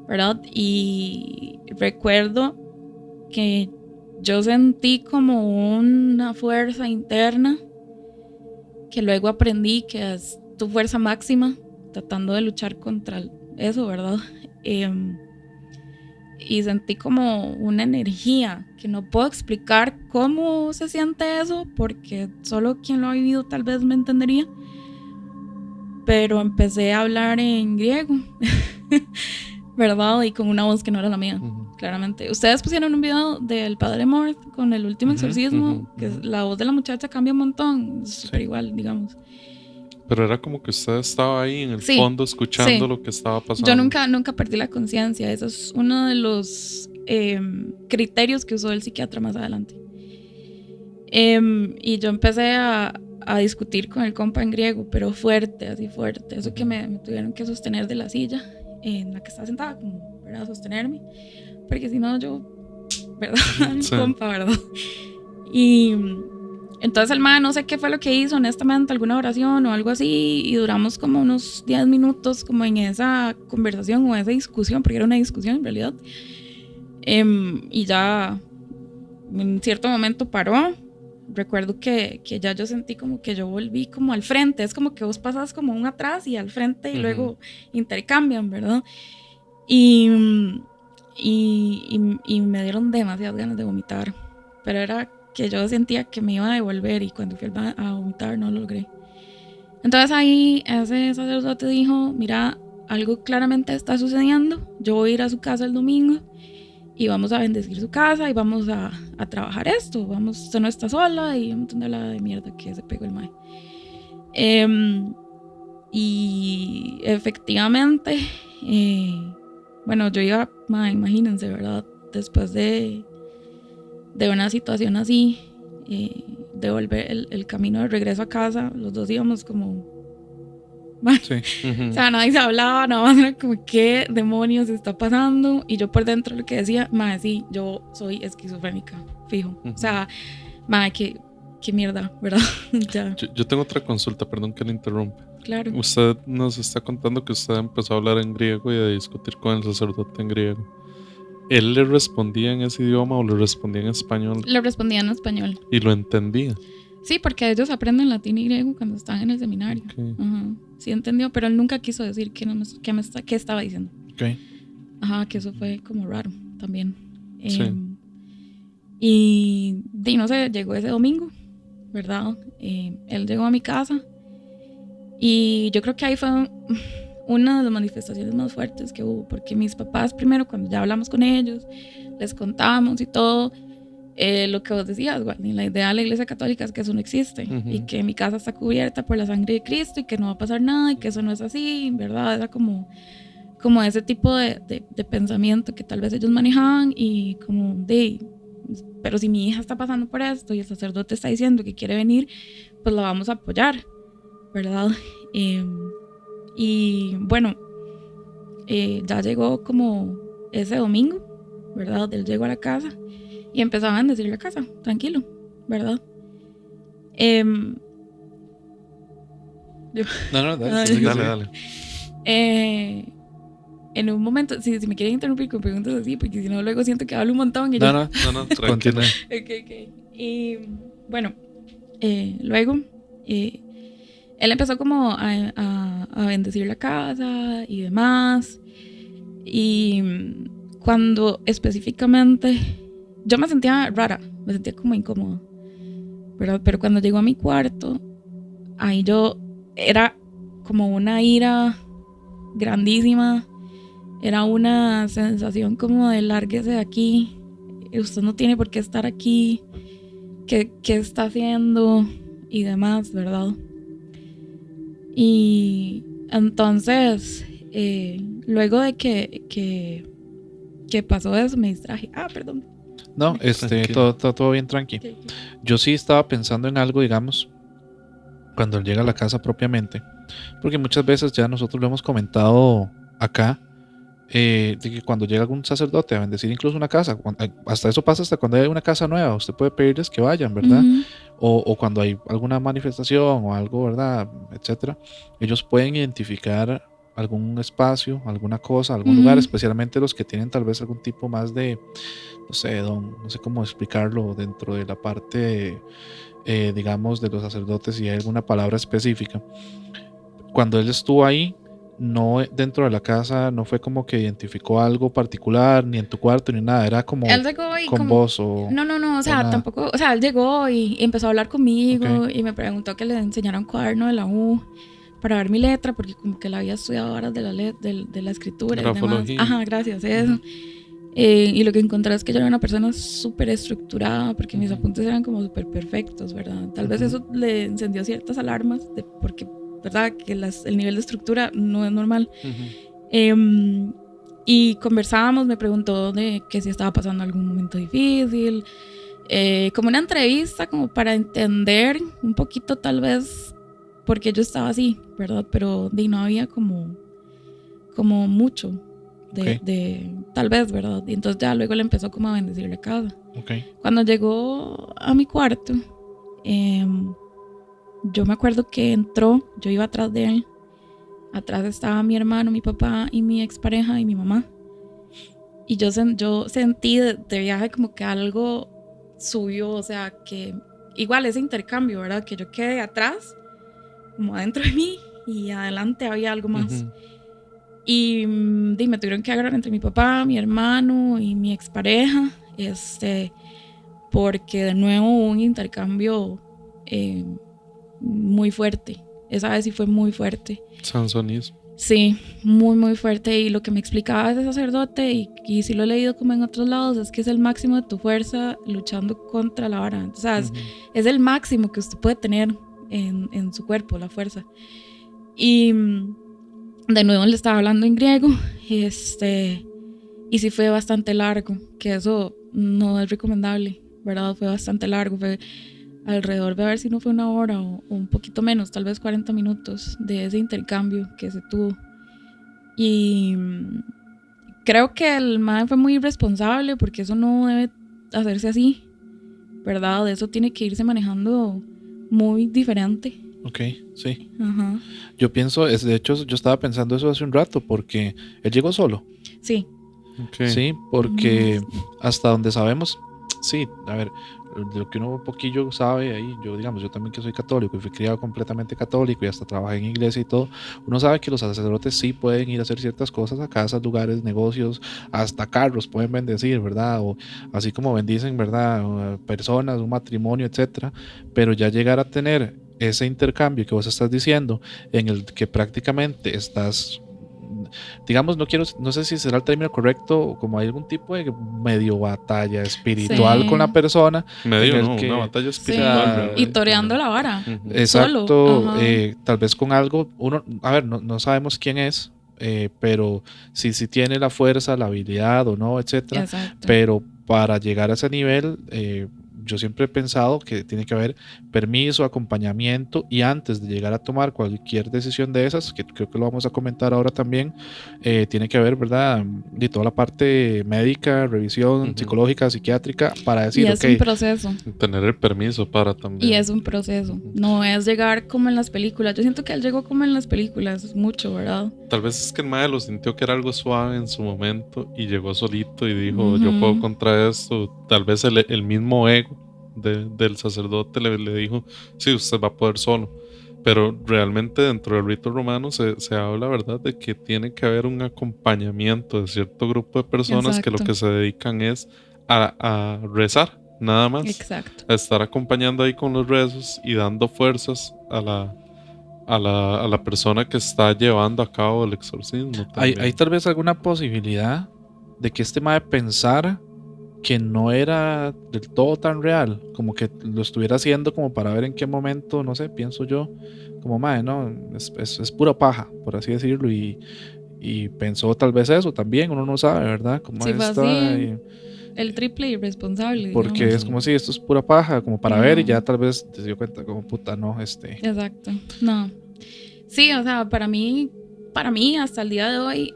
¿verdad? Y recuerdo que yo sentí como una fuerza interna que luego aprendí que es tu fuerza máxima, tratando de luchar contra eso, ¿verdad? Y sentí como una energía que no puedo explicar cómo se siente eso, porque solo quien lo ha vivido tal vez me entendería. Pero empecé a hablar en griego, ¿verdad? Y con una voz que no era la mía, claramente. Ustedes pusieron un video del Padre Mort con el último exorcismo, que la voz de la muchacha cambia un montón, es súper igual, digamos. Pero era como que usted estaba ahí en el fondo escuchando lo que estaba pasando. Yo nunca perdí la conciencia. Eso es uno de los criterios que usó el psiquiatra más adelante. Y yo empecé a discutir con el compa en griego, pero fuerte, así fuerte. Eso que me tuvieron que sostener de la silla en la que estaba sentada, como para sostenerme. Porque si no, yo, ¿verdad? Sí. Compa, ¿verdad? Y entonces el man no sé qué fue lo que hizo, honestamente, alguna oración o algo así, y duramos como unos 10 minutos como en esa conversación o esa discusión, porque era una discusión en realidad. Y ya en cierto momento paró. Recuerdo que ya yo sentí como que yo volví como al frente, es como que vos pasas como un atrás y al frente y luego intercambian, ¿verdad? Y me dieron demasiadas ganas de vomitar, pero era que yo sentía que me iba a devolver y cuando fui a vomitar no lo logré. Entonces ahí ese sacerdote dijo, mira, algo claramente está sucediendo, yo voy a ir a su casa el domingo y vamos a bendecir su casa y vamos a trabajar esto, usted no está sola y un montón de mierda que se pegó el mae. Y efectivamente, bueno, yo iba, imagínense, ¿verdad? Después de una situación así, de volver el camino de regreso a casa, los dos íbamos como... Bueno, sí. O sea, nadie se hablaba, nada más era como qué demonios está pasando. Y yo por dentro lo que decía, madre, sí, yo soy esquizofrénica, fijo. O sea, madre, qué mierda, ¿verdad? Ya. Yo tengo otra consulta, perdón que le interrumpa. Claro. Usted nos está contando que usted empezó a hablar en griego y a discutir con el sacerdote en griego. ¿Él le respondía en ese idioma o le respondía en español? Le respondía en español. ¿Y lo entendía? Sí, porque ellos aprenden latín y griego cuando están en el seminario. Okay. Sí entendió, pero él nunca quiso decir qué estaba diciendo. Okay. Ajá, que eso fue como raro también. Sí. Y no sé, llegó ese domingo, ¿verdad? Él llegó a mi casa y yo creo que ahí fue una de las manifestaciones más fuertes que hubo, porque mis papás primero, cuando ya hablamos con ellos, les contamos y todo, lo que vos decías, Guarni, la idea de la Iglesia Católica es que eso no existe, y que mi casa está cubierta por la sangre de Cristo y que no va a pasar nada y que eso no es así, ¿verdad? Era como ese tipo de pensamiento que tal vez ellos manejaban, y como pero si mi hija está pasando por esto y el sacerdote está diciendo que quiere venir, pues la vamos a apoyar, ¿verdad? Y bueno, ya llegó como ese domingo, ¿verdad? Él llegó a la casa y empezaba a bendecir la casa, tranquilo, ¿verdad? Dale. En un momento, si me quieren interrumpir con preguntas así, porque si no luego siento que hablo un montón. Y no, tranquilo. Okay. Y bueno, luego él empezó como a bendecir la casa y demás. Y cuando específicamente yo me sentía rara, me sentía como incómoda, ¿verdad? Pero cuando llegó a mi cuarto, ahí yo era como una ira grandísima. Era una sensación como de lárguese de aquí, usted no tiene por qué estar aquí, ¿qué está haciendo? Y demás, ¿verdad? Y entonces, luego de que pasó eso, me distraje. Perdón. No, todo bien, tranqui. Okay. Yo sí estaba pensando en algo, digamos, cuando él llega a la casa propiamente, porque muchas veces ya nosotros lo hemos comentado acá, de que cuando llega algún sacerdote a bendecir incluso una casa, hasta eso pasa hasta cuando hay una casa nueva, usted puede pedirles que vayan, ¿verdad? O cuando hay alguna manifestación o algo, ¿verdad? Etcétera, ellos pueden identificar algún espacio, alguna cosa, algún lugar, especialmente los que tienen tal vez algún tipo más de, no sé cómo explicarlo dentro de la parte, digamos, de los sacerdotes, si hay alguna palabra específica. Cuando él estuvo ahí, no dentro de la casa, no fue como que identificó algo particular, ni en tu cuarto, ni nada, era como él llegó y con vos o... No, o sea, tampoco, o sea, él llegó y empezó a hablar conmigo, y me preguntó que le enseñara un cuaderno de la U para ver mi letra, porque como que la había estudiado horas de la escritura y demás. Ajá, gracias, eso. Y lo que encontré es que yo era una persona súper estructurada, porque mis apuntes eran como súper perfectos, ¿verdad? Tal vez eso le encendió ciertas alarmas, porque ¿verdad? Que el nivel de estructura no es normal. Y conversábamos, me preguntó de que si estaba pasando algún momento difícil, como una entrevista como para entender un poquito tal vez por qué yo estaba así, ¿verdad? Pero no había como mucho de tal vez, ¿verdad? Y entonces ya luego le empezó como a bendecir la casa. Cuando llegó a mi cuarto, yo me acuerdo que entró, yo iba atrás de él, atrás estaba mi hermano, mi papá y mi expareja y mi mamá, y yo sentí de viaje como que algo subió, o sea, que igual ese intercambio, ¿verdad? Que yo quedé atrás, como adentro de mí, y adelante había algo más. Y me tuvieron que agarrar entre mi papá, mi hermano y mi expareja, porque de nuevo hubo un intercambio muy fuerte. Esa vez sí fue muy fuerte. Sansonismo. Sí, muy muy fuerte. Y lo que me explicaba ese sacerdote, y sí lo he leído como en otros lados, es que es el máximo de tu fuerza luchando contra la vara. O sea, es el máximo que usted puede tener en su cuerpo, la fuerza. Y de nuevo le estaba hablando en griego, y sí fue bastante largo, que eso no es recomendable, ¿verdad? Fue bastante largo, fue alrededor de, a ver si no fue una hora o un poquito menos, tal vez 40 minutos de ese intercambio que se tuvo. Y creo que el mae fue muy irresponsable, porque eso no debe hacerse así, ¿verdad? Eso tiene que irse manejando muy diferente. Ok, sí. Ajá. Yo pienso, de hecho yo estaba pensando eso hace un rato, porque él llegó solo. Sí. Sí, porque hasta donde sabemos, sí, a ver, de lo que uno un poquillo sabe ahí, yo también que soy católico y fui criado completamente católico y hasta trabajé en iglesia y todo, uno sabe que los sacerdotes sí pueden ir a hacer ciertas cosas a casas, lugares, negocios, hasta carros pueden bendecir, ¿verdad? O así como bendicen, ¿verdad? Personas, un matrimonio, etcétera, pero ya llegar a tener ese intercambio que vos estás diciendo, en el que prácticamente estás digamos, no sé si será el término correcto, como hay algún tipo de medio batalla espiritual con la persona. Medio, no, una batalla espiritual. Y toreando la vara. Exacto, tal vez con algo, a ver, no sabemos quién es, pero si tiene la fuerza, la habilidad o no, etcétera. Exacto. Pero para llegar a ese nivel, yo siempre he pensado que tiene que haber permiso, acompañamiento, y antes de llegar a tomar cualquier decisión de esas, que creo que lo vamos a comentar ahora también, tiene que haber, ¿verdad?, de toda la parte médica, revisión psicológica, psiquiátrica, para decir, y es un proceso. Tener el permiso para también. Y es un proceso, no es llegar como en las películas. Yo siento que él llegó como en las películas, mucho, ¿verdad? Tal vez es que el mae lo sintió que era algo suave en su momento y llegó solito y dijo, yo puedo contra esto. Tal vez el mismo ego del sacerdote le dijo, sí, usted va a poder solo. Pero realmente dentro del rito romano se habla, ¿verdad?, de que tiene que haber un acompañamiento de cierto grupo de personas. Exacto. Que lo que se dedican es a rezar, nada más. Exacto. A estar acompañando ahí con los rezos y dando fuerzas a la persona que está llevando a cabo el exorcismo. ¿Hay tal vez alguna posibilidad de que este mae pensara que no era del todo tan real, como que lo estuviera haciendo como para ver en qué momento, no sé, pienso yo, como mae, no, es pura paja, por así decirlo, y pensó tal vez eso también, uno no sabe, ¿verdad? Como sí, el triple irresponsable, porque digamos, es como si esto es pura paja, como para ver, y ya tal vez te dio cuenta como puta, no, Exacto, no. Sí, o sea, para mí hasta el día de hoy,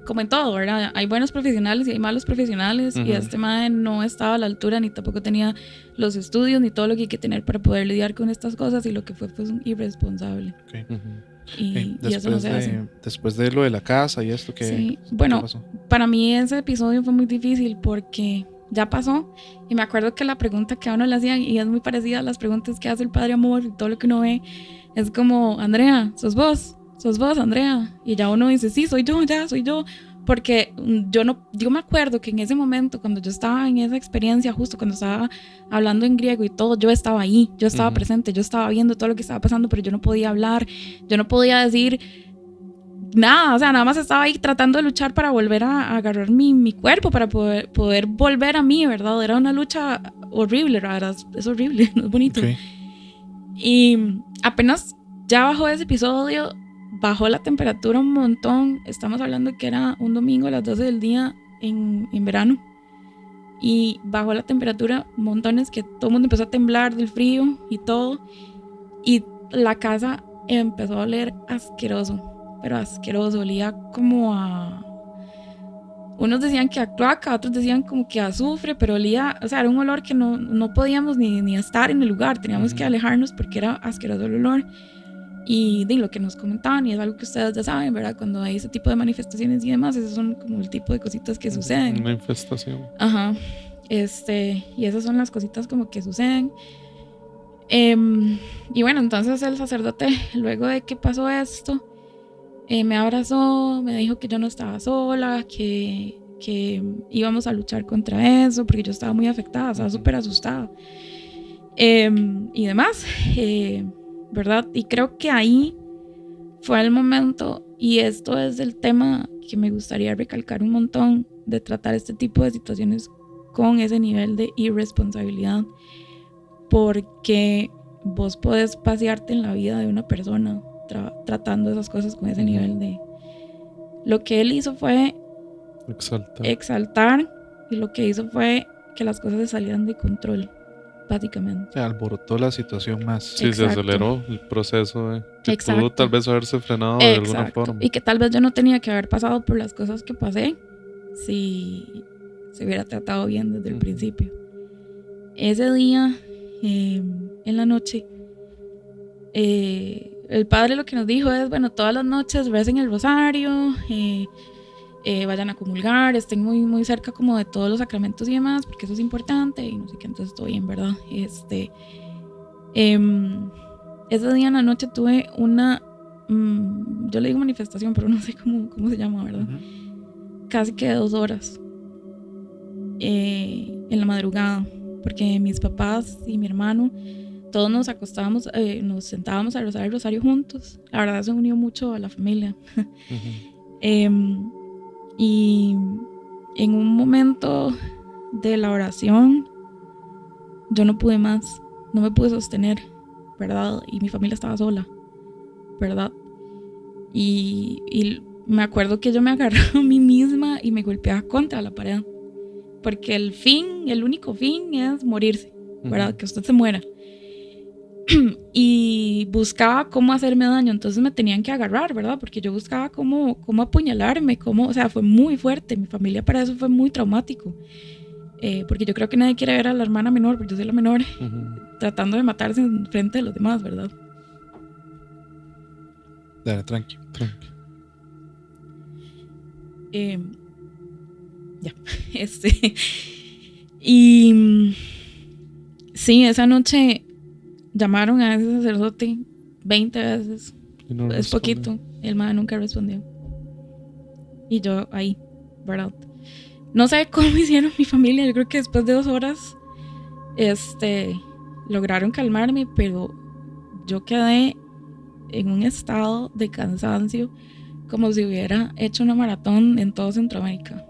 como en todo, ¿verdad? Hay buenos profesionales y hay malos profesionales, y este mae no estaba a la altura, ni tampoco tenía los estudios, ni todo lo que hay que tener para poder lidiar con estas cosas, y lo que fue un irresponsable. Okay. Y eso no se hace. Después de lo de la casa y esto, sí. Bueno, ¿qué pasó? Para mí ese episodio fue muy difícil porque ya pasó, y me acuerdo que la pregunta que a uno le hacían, y es muy parecida a las preguntas que hace el Padre Amor y todo lo que uno ve, es como, Andrea, ¿sos vos, Andrea? Y ya uno dice, sí, soy yo, porque yo me acuerdo que en ese momento, cuando yo estaba en esa experiencia, justo cuando estaba hablando en griego y todo, yo estaba ahí, yo estaba presente, yo estaba viendo todo lo que estaba pasando, pero yo no podía hablar, yo no podía decir nada, o sea, nada más estaba ahí tratando de luchar para volver a agarrar mi cuerpo, para poder volver a mí, ¿verdad? Era una lucha horrible, es horrible, no es bonito. Okay. Y apenas ya bajó ese episodio, bajó la temperatura un montón. Estamos hablando que era un domingo a las 12 del día en verano, y bajó la temperatura montones, que todo el mundo empezó a temblar del frío y todo, y la casa empezó a oler asqueroso, pero asqueroso, olía como a, unos decían que a cloaca, otros decían como que a azufre, pero olía, o sea, era un olor que no podíamos ni estar en el lugar, teníamos que alejarnos porque era asqueroso el olor. Y de lo que nos comentaban, y es algo que ustedes ya saben, ¿verdad? Cuando hay ese tipo de manifestaciones y demás, esos son como el tipo de cositas que suceden. Una infestación. Ajá. Y esas son las cositas como que suceden. Y bueno, entonces el sacerdote, luego de que pasó esto, me abrazó, me dijo que yo no estaba sola, que íbamos a luchar contra eso, porque yo estaba muy afectada, estaba súper asustada. Y demás. ¿Verdad? Y creo que ahí fue el momento, y esto es el tema que me gustaría recalcar un montón, de tratar este tipo de situaciones con ese nivel de irresponsabilidad, porque vos podés pasearte en la vida de una persona tratando esas cosas con ese nivel de... Lo que él hizo fue exaltar, y lo que hizo fue que las cosas se salieran de control, básicamente. Se alborotó la situación más. Sí, exacto. Se aceleró el proceso que pudo tal vez haberse frenado de alguna forma. Y que tal vez yo no tenía que haber pasado por las cosas que pasé si se hubiera tratado bien desde el principio. Ese día, en la noche, el padre lo que nos dijo es, bueno, todas las noches recen el rosario, vayan a comulgar, estén muy, muy cerca como de todos los sacramentos y demás, porque eso es importante, y no sé qué, entonces estoy bien, ¿verdad? Ese día en la noche tuve una, yo le digo manifestación, pero no sé cómo se llama, ¿verdad? Casi que 2 horas en la madrugada, porque mis papás y mi hermano, todos nos acostábamos, nos sentábamos a rezar el rosario juntos. La verdad se unió mucho a la familia. Y en un momento de la oración, yo no pude más, no me pude sostener, ¿verdad? Y mi familia estaba sola, ¿verdad? Y me acuerdo que yo me agarré a mí misma y me golpeaba contra la pared, porque el único fin es morirse, ¿verdad? Que usted se muera. Y buscaba cómo hacerme daño, entonces me tenían que agarrar, ¿verdad? Porque yo buscaba cómo apuñalarme, o sea, fue muy fuerte. Mi familia para eso fue muy traumático, porque yo creo que nadie quiere ver a la hermana menor, porque yo soy la menor, tratando de matarse en frente de los demás, ¿verdad? Dale, tranqui. Ya, y sí, esa noche llamaron a ese sacerdote 20 veces. No es poquito. El man nunca respondió. Y yo ahí, ¿verdad? No sé cómo hicieron mi familia. Yo creo que después de 2 horas lograron calmarme, pero yo quedé en un estado de cansancio como si hubiera hecho una maratón en todo Centroamérica.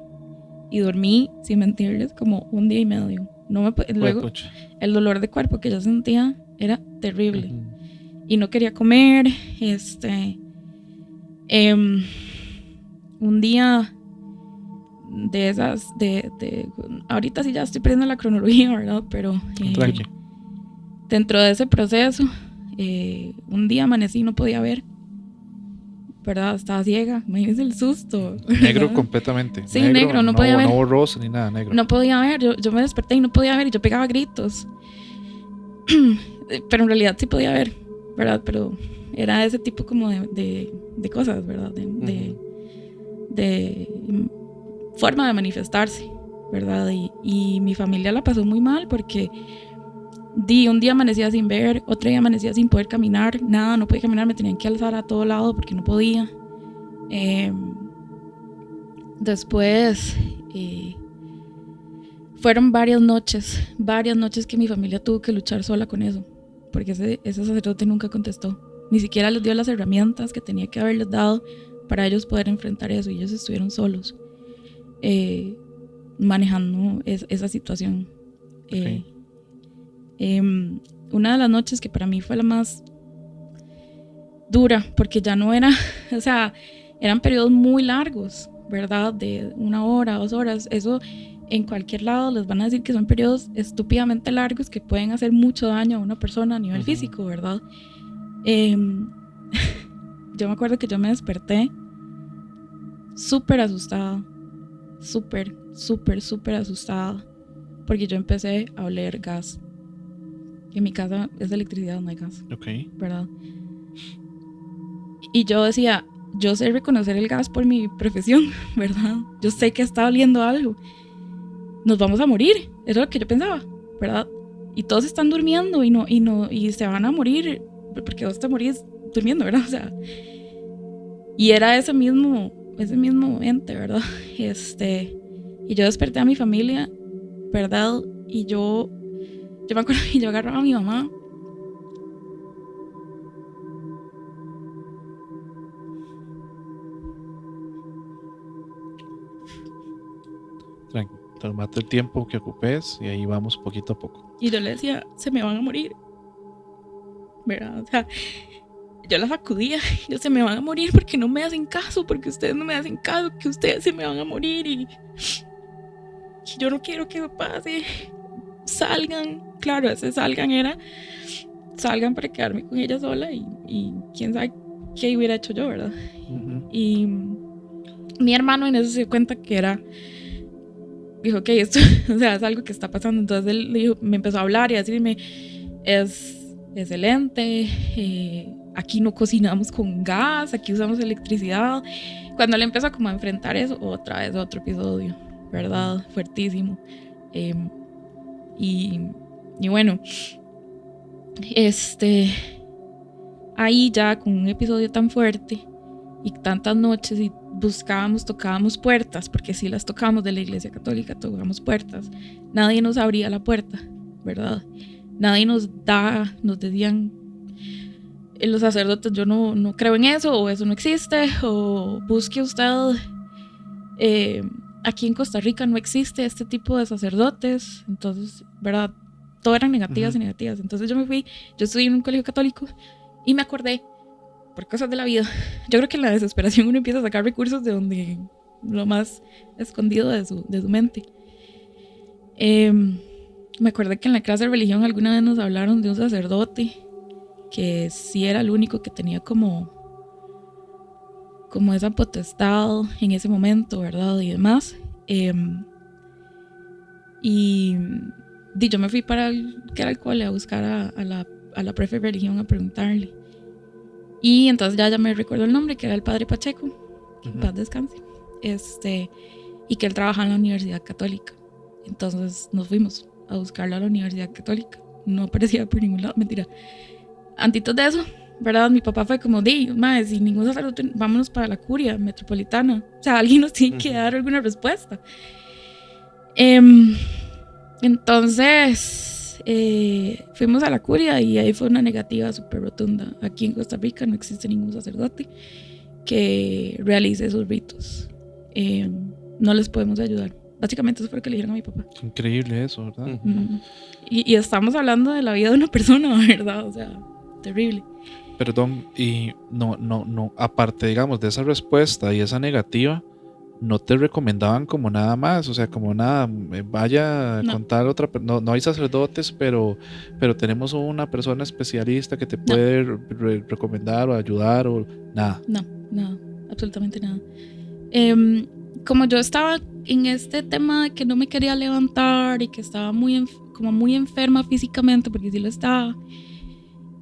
Y dormí, sin mentirles, como 1 día y medio. Luego, el dolor de cuerpo que yo sentía era terrible. Y no quería comer. Un día de esas, ahorita sí ya estoy perdiendo la cronología, ¿verdad? Pero dentro de ese proceso, un día amanecí y no podía ver, ¿verdad? Estaba ciega, imagínense el susto. Negro completamente. Sí, negro, no podía ver. No borroso ni nada, negro. No podía ver, yo me desperté y no podía ver y yo pegaba gritos. Pero en realidad sí podía ver, ¿verdad? Pero era ese tipo como de cosas, ¿verdad? De forma de manifestarse, ¿verdad? Y mi familia la pasó muy mal porque un día amanecía sin ver, otro día amanecía sin poder caminar, nada, no podía caminar, me tenían que alzar a todo lado porque no podía. Después fueron varias noches que mi familia tuvo que luchar sola con eso, porque ese sacerdote nunca contestó, ni siquiera les dio las herramientas que tenía que haberles dado para ellos poder enfrentar eso, y ellos estuvieron solos manejando esa situación. Okay. Una de las noches que para mí fue la más dura, porque ya no era, o sea, eran periodos muy largos, ¿verdad? De 1 hora, 2 horas, eso en cualquier lado les van a decir que son periodos estúpidamente largos que pueden hacer mucho daño a una persona a nivel físico, ¿verdad? Yo me acuerdo que yo me desperté súper asustada, súper asustada, porque yo empecé a oler gas. En mi casa es de electricidad, no hay gas. Okay. ¿Verdad? Y yo decía, yo sé reconocer el gas por mi profesión, ¿verdad? Yo sé que está oliendo algo. Nos vamos a morir, eso es lo que yo pensaba, ¿verdad? Y todos están durmiendo y se van a morir, porque vos te morís durmiendo, ¿verdad? O sea, y era ese mismo ente, ¿verdad? Y yo desperté a mi familia, ¿verdad? Y yo me acuerdo que yo agarraba a mi mamá. Tomate el tiempo que ocupes y ahí vamos poquito a poco. Y yo le decía, se me van a morir, ¿verdad? O sea, yo la sacudía, yo se me van a morir porque no me hacen caso, porque ustedes no me hacen caso, que ustedes se me van a morir y yo no quiero que eso pase. Salgan, claro, ese salgan para quedarme con ella sola y quién sabe qué hubiera hecho yo, ¿verdad? Y mi hermano en eso se dio cuenta que dijo que esto, o sea, es algo que está pasando. Entonces él me empezó a hablar y a decirme, es excelente, aquí no cocinamos con gas, aquí usamos electricidad. Cuando él empezó como a enfrentar eso, otra vez otro episodio, ¿verdad? Fuertísimo. Y bueno, ahí ya con un episodio tan fuerte y tantas noches y tocábamos puertas, porque si las tocamos de la iglesia católica, tocábamos puertas, nadie nos abría la puerta, ¿verdad? Nadie nos decían, los sacerdotes, yo no creo en eso, o eso no existe, o busque usted, aquí en Costa Rica no existe este tipo de sacerdotes. Entonces, ¿verdad? Todo eran negativas y negativas. Entonces yo estudié en un colegio católico y me acordé, por cosas de la vida, yo creo que en la desesperación uno empieza a sacar recursos de donde, lo más escondido de su mente. Me acordé que en la clase de religión alguna vez nos hablaron de un sacerdote que sí era el único que tenía como esa potestad en ese momento, ¿verdad? Y demás. Y yo me fui para que era el cole a buscar a la profe de religión a preguntarle. Y entonces ya me recuerdo el nombre, que era el padre Pacheco, paz descanse, y que él trabajaba en la Universidad Católica. Entonces nos fuimos a buscarlo a la Universidad Católica. No aparecía por ningún lado, mentira. Antitos de eso, ¿verdad? Mi papá fue como, mae, sin ningún sacerdote, vámonos para la curia metropolitana. O sea, alguien nos tiene que dar alguna respuesta. Entonces fuimos a la curia y ahí fue una negativa súper rotunda. Aquí en Costa Rica no existe ningún sacerdote que realice esos ritos. No les podemos ayudar. Básicamente eso fue lo que le dijeron a mi papá. Increíble eso, ¿verdad? Y estamos hablando de la vida de una persona, ¿verdad? O sea, terrible. Perdón, y no, aparte, digamos, de esa respuesta y esa negativa, no te recomendaban como nada más, o sea, como nada, vaya a contar otra, no hay sacerdotes, pero tenemos una persona especialista que te puede recomendar o ayudar o nada. No, absolutamente nada. Como yo estaba en este tema de que no me quería levantar y que estaba muy enferma físicamente, porque sí lo estaba,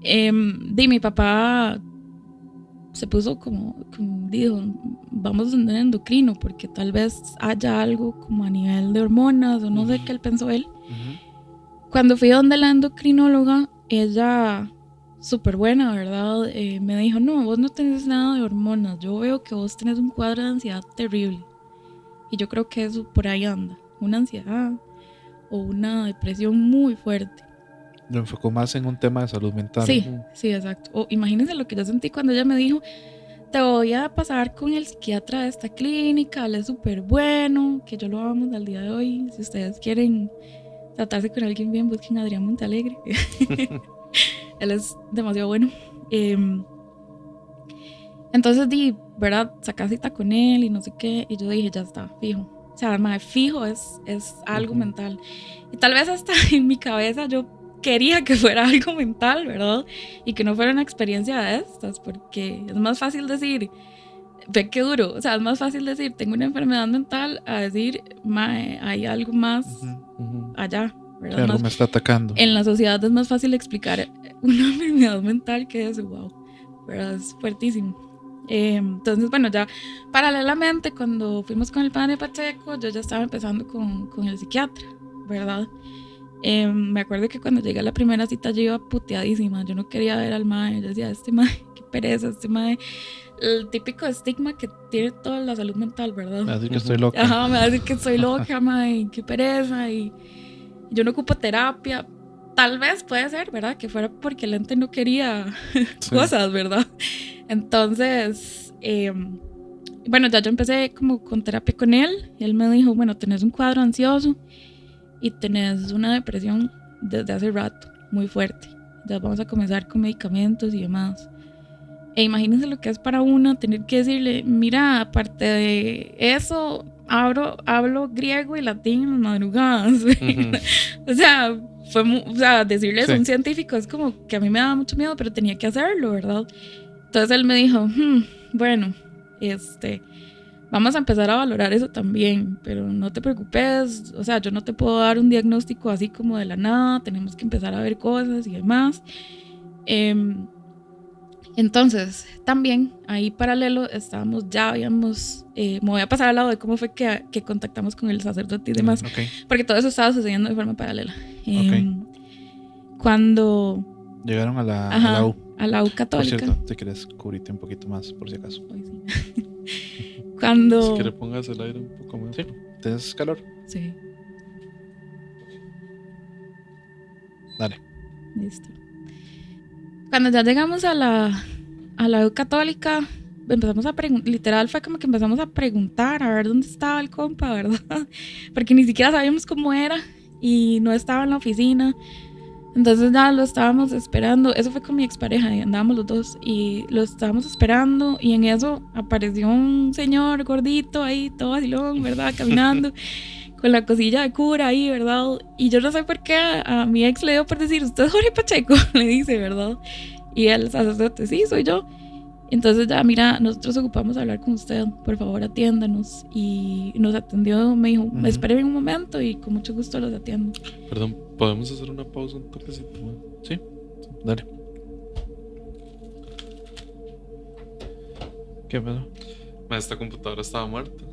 mi papá se puso como dijo, vamos a tener endocrino porque tal vez haya algo como a nivel de hormonas o no sé qué él pensó él. Cuando fui donde la endocrinóloga, ella, súper buena, ¿verdad? Me dijo, no, vos no tenés nada de hormonas, yo veo que vos tenés un cuadro de ansiedad terrible y yo creo que eso por ahí anda, una ansiedad o una depresión muy fuerte. Lo enfocó más en un tema de salud mental. Sí, exacto. O imagínense lo que yo sentí cuando ella me dijo, te voy a pasar con el psiquiatra de esta clínica, él es súper bueno, que yo lo amo al día de hoy. Si ustedes quieren tratarse con alguien bien, busquen a Adrián Montalegre. Él es demasiado bueno. Entonces ¿verdad? Saca cita con él y no sé qué, y yo dije, ya está, fijo. O sea, además, fijo es algo mental. Y tal vez hasta en mi cabeza yo quería que fuera algo mental, ¿verdad? Y que no fuera una experiencia de estas, porque es más fácil decir, ve qué duro, o sea, es más fácil decir, tengo una enfermedad mental, a decir, mae, hay algo más allá, ¿verdad? Claro, me está atacando. En la sociedad es más fácil explicar una enfermedad mental que eso, wow, ¿verdad? Es fuertísimo. Entonces, bueno, ya paralelamente, cuando fuimos con el padre Pacheco, yo ya estaba empezando con el psiquiatra, ¿verdad? Me acuerdo que cuando llegué a la primera cita yo iba puteadísima, yo no quería ver al mae, yo decía, este mae, qué pereza, este mae, el típico estigma que tiene toda la salud mental, ¿verdad? Me va a decir que estoy loca. Ajá, me va a decir que estoy loca, mae, qué pereza, y yo no ocupo terapia. Tal vez puede ser, ¿verdad? Que fuera porque el ente no quería cosas, ¿verdad? Entonces, bueno, ya yo empecé como con terapia con él, y él me dijo, bueno, tenés un cuadro ansioso y tenés una depresión desde hace rato, muy fuerte. Ya vamos a comenzar con medicamentos y demás. E imagínense lo que es para uno tener que decirle, mira, aparte de eso, hablo griego y latín en las madrugadas. O sea, decirle eso a un científico es como que a mí me daba mucho miedo, pero tenía que hacerlo, ¿verdad? Entonces él me dijo, bueno, vamos a empezar a valorar eso también, pero no te preocupes, o sea, yo no te puedo dar un diagnóstico así como de la nada, tenemos que empezar a ver cosas y demás. Entonces, también ahí paralelo habíamos, me voy a pasar al lado de cómo fue que contactamos con el sacerdote y demás, porque todo eso estaba sucediendo de forma paralela. Cuando llegaron a la U. A la U católica. Por cierto, te quieres cubrirte un poquito más, por si acaso. Sí. Cuando... Si quieres pongas el aire un poco más. Sí, ¿tienes calor? Sí. Dale. Listo. Cuando ya llegamos a la U católica, empezamos a preguntar, literal fue como que empezamos a preguntar a ver dónde estaba el compa, ¿verdad? Porque ni siquiera sabíamos cómo era y no estaba en la oficina. Entonces ya lo estábamos esperando. Eso fue con mi expareja y andábamos los dos y lo estábamos esperando y en eso apareció un señor gordito ahí, todo vacilón, ¿verdad? Caminando con la cosilla de cura ahí, ¿verdad? Y yo no sé por qué a mi ex le dio por decir, ¿usted es Jorge Pacheco? Le dice, ¿verdad? Y el sacerdote, sí, soy yo. Entonces ya, mira, nosotros ocupamos hablar con usted, por favor atiéndanos. Y nos atendió, me dijo, espéreme un momento y con mucho gusto los atiendo. Perdón, ¿podemos hacer una pausa un toquecito? Sí, dale. ¿Qué pasó? Esta computadora estaba muerta.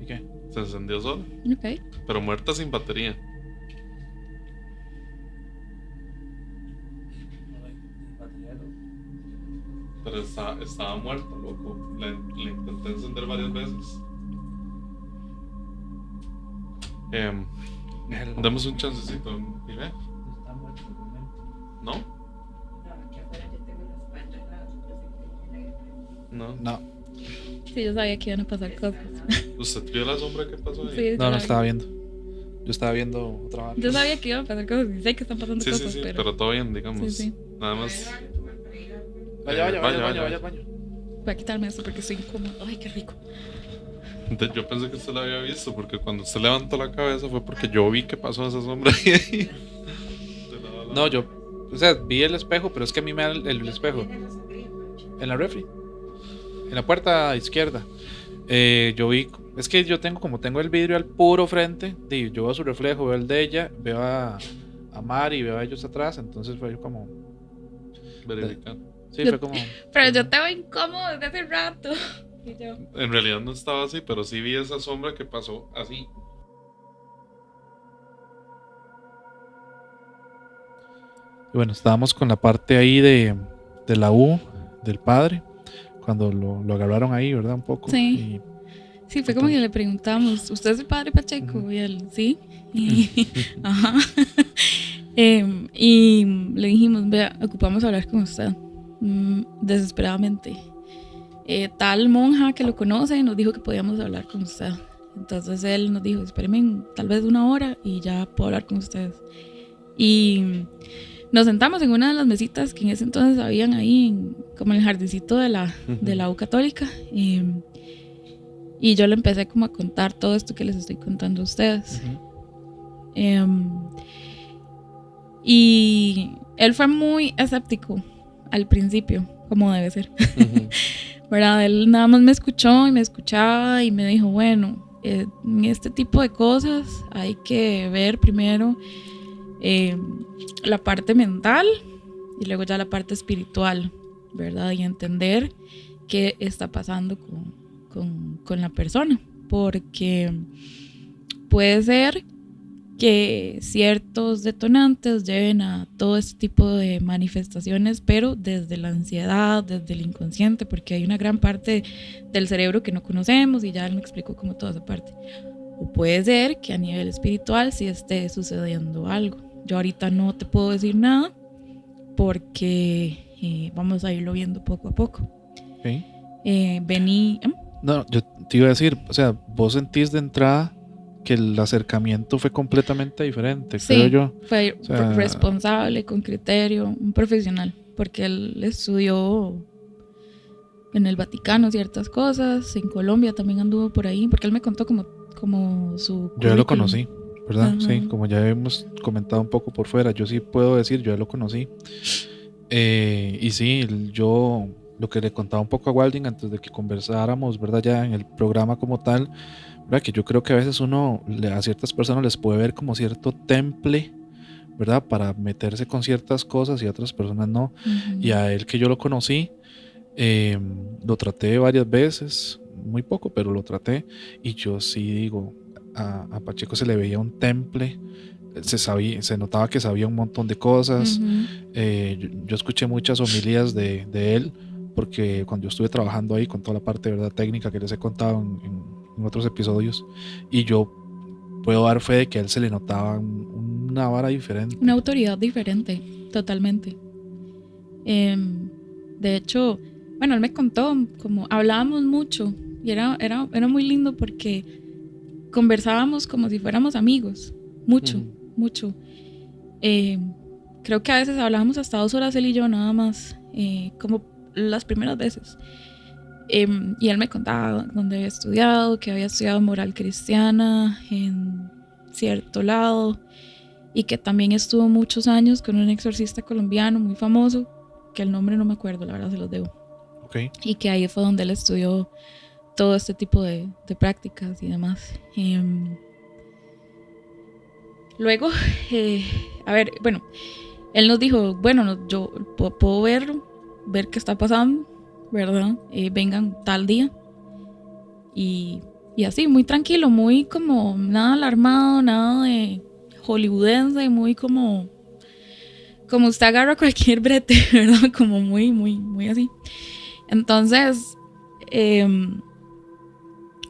¿Y qué? Se encendió sola, Ok. pero muerta sin batería. Pero estaba muerta, loco. La intenté encender varias veces. Demos un chancecito. ¿Y ve? ¿No? No. No. Sí, yo sabía que iban a pasar cosas. ¿Usted vio la sombra que pasó ahí? Sí, No, no yo estaba viendo. Yo estaba viendo otra vara. Yo sabía que iban a pasar cosas y sé que están pasando Sí, cosas, sí, pero todo bien, digamos. Sí. Nada más. Vaya al baño. voy a quitarme esto porque estoy incómodo. Ay, qué rico. Yo pensé que usted la había visto porque cuando usted levantó la cabeza fue porque yo vi que pasó esa sombra ahí. No, yo, o sea, vi el espejo, pero es que a mí me da el espejo. En la refri. En la puerta izquierda. Yo vi, es que yo tengo el vidrio al puro frente, yo veo su reflejo, veo el de ella, veo a Mari, veo a ellos atrás, entonces fue como... Verificando. Sí, fue como... Pero yo te veo incómodo desde hace rato. Y yo, En realidad no estaba así, pero sí vi esa sombra que pasó así. Y bueno, estábamos con la parte ahí de la U, del padre, cuando lo agarraron ahí, ¿verdad? Un poco. Sí. Sí, fue como que le preguntamos, ¿usted es el padre Pacheco? Y él, sí. Y, ajá. Y le dijimos, vea, ocupamos hablar con usted. Desesperadamente. Tal monja que lo conoce nos dijo que podíamos hablar con usted. Entonces él nos dijo, espérenme tal vez 1 hora y ya puedo hablar con ustedes. Y nos sentamos en una de las mesitas que en ese entonces habían ahí, como en el jardincito de la U católica. Y yo le empecé como a contar todo esto que les estoy contando a ustedes. Y él fue muy escéptico al principio, como debe ser. ¿Verdad? Él nada más me escuchó y me escuchaba y me dijo, bueno, en este tipo de cosas hay que ver primero la parte mental y luego ya la parte espiritual, ¿verdad? Y entender qué está pasando con la persona, porque puede ser que ciertos detonantes lleven a todo este tipo de manifestaciones, pero desde la ansiedad, desde el inconsciente, porque hay una gran parte del cerebro que no conocemos y ya él me explicó como toda esa parte. O puede ser que a nivel espiritual sí esté sucediendo algo. Yo ahorita no te puedo decir nada porque vamos a irlo viendo poco a poco. Okay. No, yo te iba a decir, o sea, vos sentís de entrada que el acercamiento fue completamente diferente, sí, creo yo. Fue responsable, con criterio, un profesional, porque él estudió en el Vaticano ciertas cosas, en Colombia también anduvo por ahí, porque él me contó como su... Yo ya lo conocí, ¿verdad? Ajá. Sí, como ya hemos comentado un poco por fuera, yo sí puedo decir, yo ya lo conocí. Y sí, yo lo que le contaba un poco a Walding antes de que conversáramos, ¿verdad? Ya en el programa como tal, ¿verdad? Que yo creo que a veces a ciertas personas les puede ver como cierto temple, ¿verdad? Para meterse con ciertas cosas y a otras personas no. Uh-huh. Y a él que yo lo conocí, lo traté varias veces, muy poco, pero lo traté. Y yo sí digo, a Pacheco se le veía un temple, se notaba que sabía un montón de cosas. Uh-huh. Yo escuché muchas homilías de él, porque cuando yo estuve trabajando ahí con toda la parte de verdad técnica que les he contado en otros episodios, y yo puedo dar fe de que a él se le notaba una vara diferente, una autoridad diferente, totalmente. De hecho, bueno, él me contó, como hablábamos mucho, y era muy lindo porque conversábamos como si fuéramos amigos, mucho. Creo que a veces hablábamos hasta 2 horas él y yo nada más, como las primeras veces. Y él me contaba dónde había estudiado, que había estudiado moral cristiana en cierto lado, y que también estuvo muchos años con un exorcista colombiano muy famoso, que el nombre no me acuerdo, la verdad se los debo. Okay. Y que ahí fue donde él estudió todo este tipo de prácticas y demás. Luego, a ver, bueno, él nos dijo, bueno, yo puedo ver qué está pasando, ¿verdad? Vengan tal día. Y así, muy tranquilo, muy como nada alarmado, nada de hollywoodense, muy como usted agarra cualquier brete, ¿verdad? Como muy así. Entonces,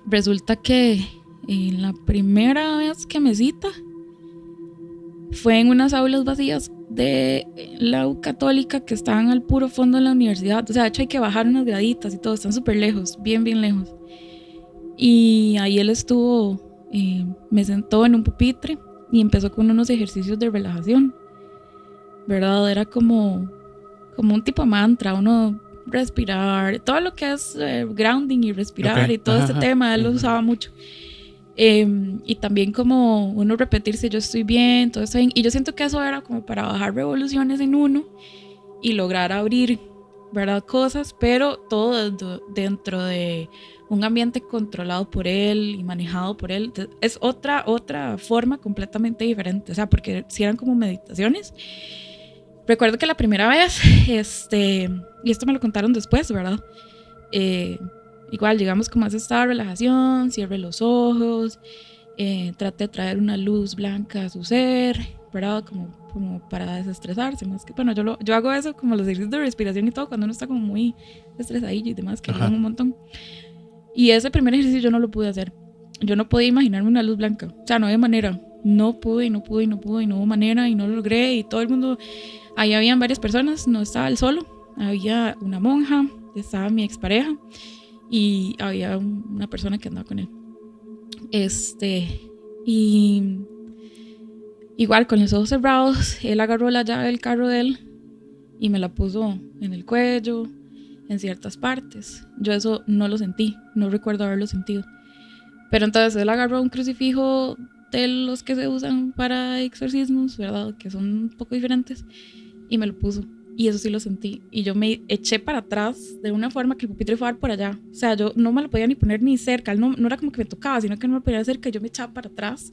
resulta que la primera vez que me cita fue en unas aulas vacías de la U Católica que estaban al puro fondo de la universidad. O sea, de hecho hay que bajar unas graditas y todo, están súper lejos, bien lejos. Y ahí él estuvo, me sentó en un pupitre y empezó con unos ejercicios de relajación, ¿verdad? Era como un tipo de mantra, uno respirar, todo lo que es grounding y respirar, okay, y todo este tema, él lo usaba mucho. Y también como uno repetirse yo estoy bien, todo está bien, y yo siento que eso era como para bajar revoluciones en uno y lograr abrir, ¿verdad? Cosas, pero todo dentro de un ambiente controlado por él y manejado por él. Es otra forma completamente diferente, o sea, porque si eran como meditaciones. Recuerdo que la primera vez, y esto me lo contaron después, ¿verdad? Igual llegamos como a ese estado de relajación, cierre los ojos, trate de traer una luz blanca a su ser, ¿verdad? Como para desestresarse, más que, bueno, yo hago eso como los ejercicios de respiración y todo, cuando uno está como muy estresadillo y demás, que ayudan un montón. Y ese primer ejercicio yo no lo pude hacer. Yo no podía imaginarme una luz blanca, o sea, no había manera. No pude, y no hubo manera, y no lo logré, y todo el mundo, ahí habían varias personas, no estaba él solo, había una monja, estaba mi expareja, y había una persona que andaba con él. Y igual con los ojos cerrados, él agarró la llave del carro de él y me la puso en el cuello, en ciertas partes. Yo eso no lo sentí, no recuerdo haberlo sentido. Pero entonces él agarró un crucifijo de los que se usan para exorcismos, ¿verdad? Que son un poco diferentes, y me lo puso. Y eso sí lo sentí. Y yo me eché para atrás de una forma que el pupitre fue por allá. O sea, yo no me lo podía ni poner ni cerca. No era como que me tocaba, sino que no me lo ponía cerca. Yo me echaba para atrás.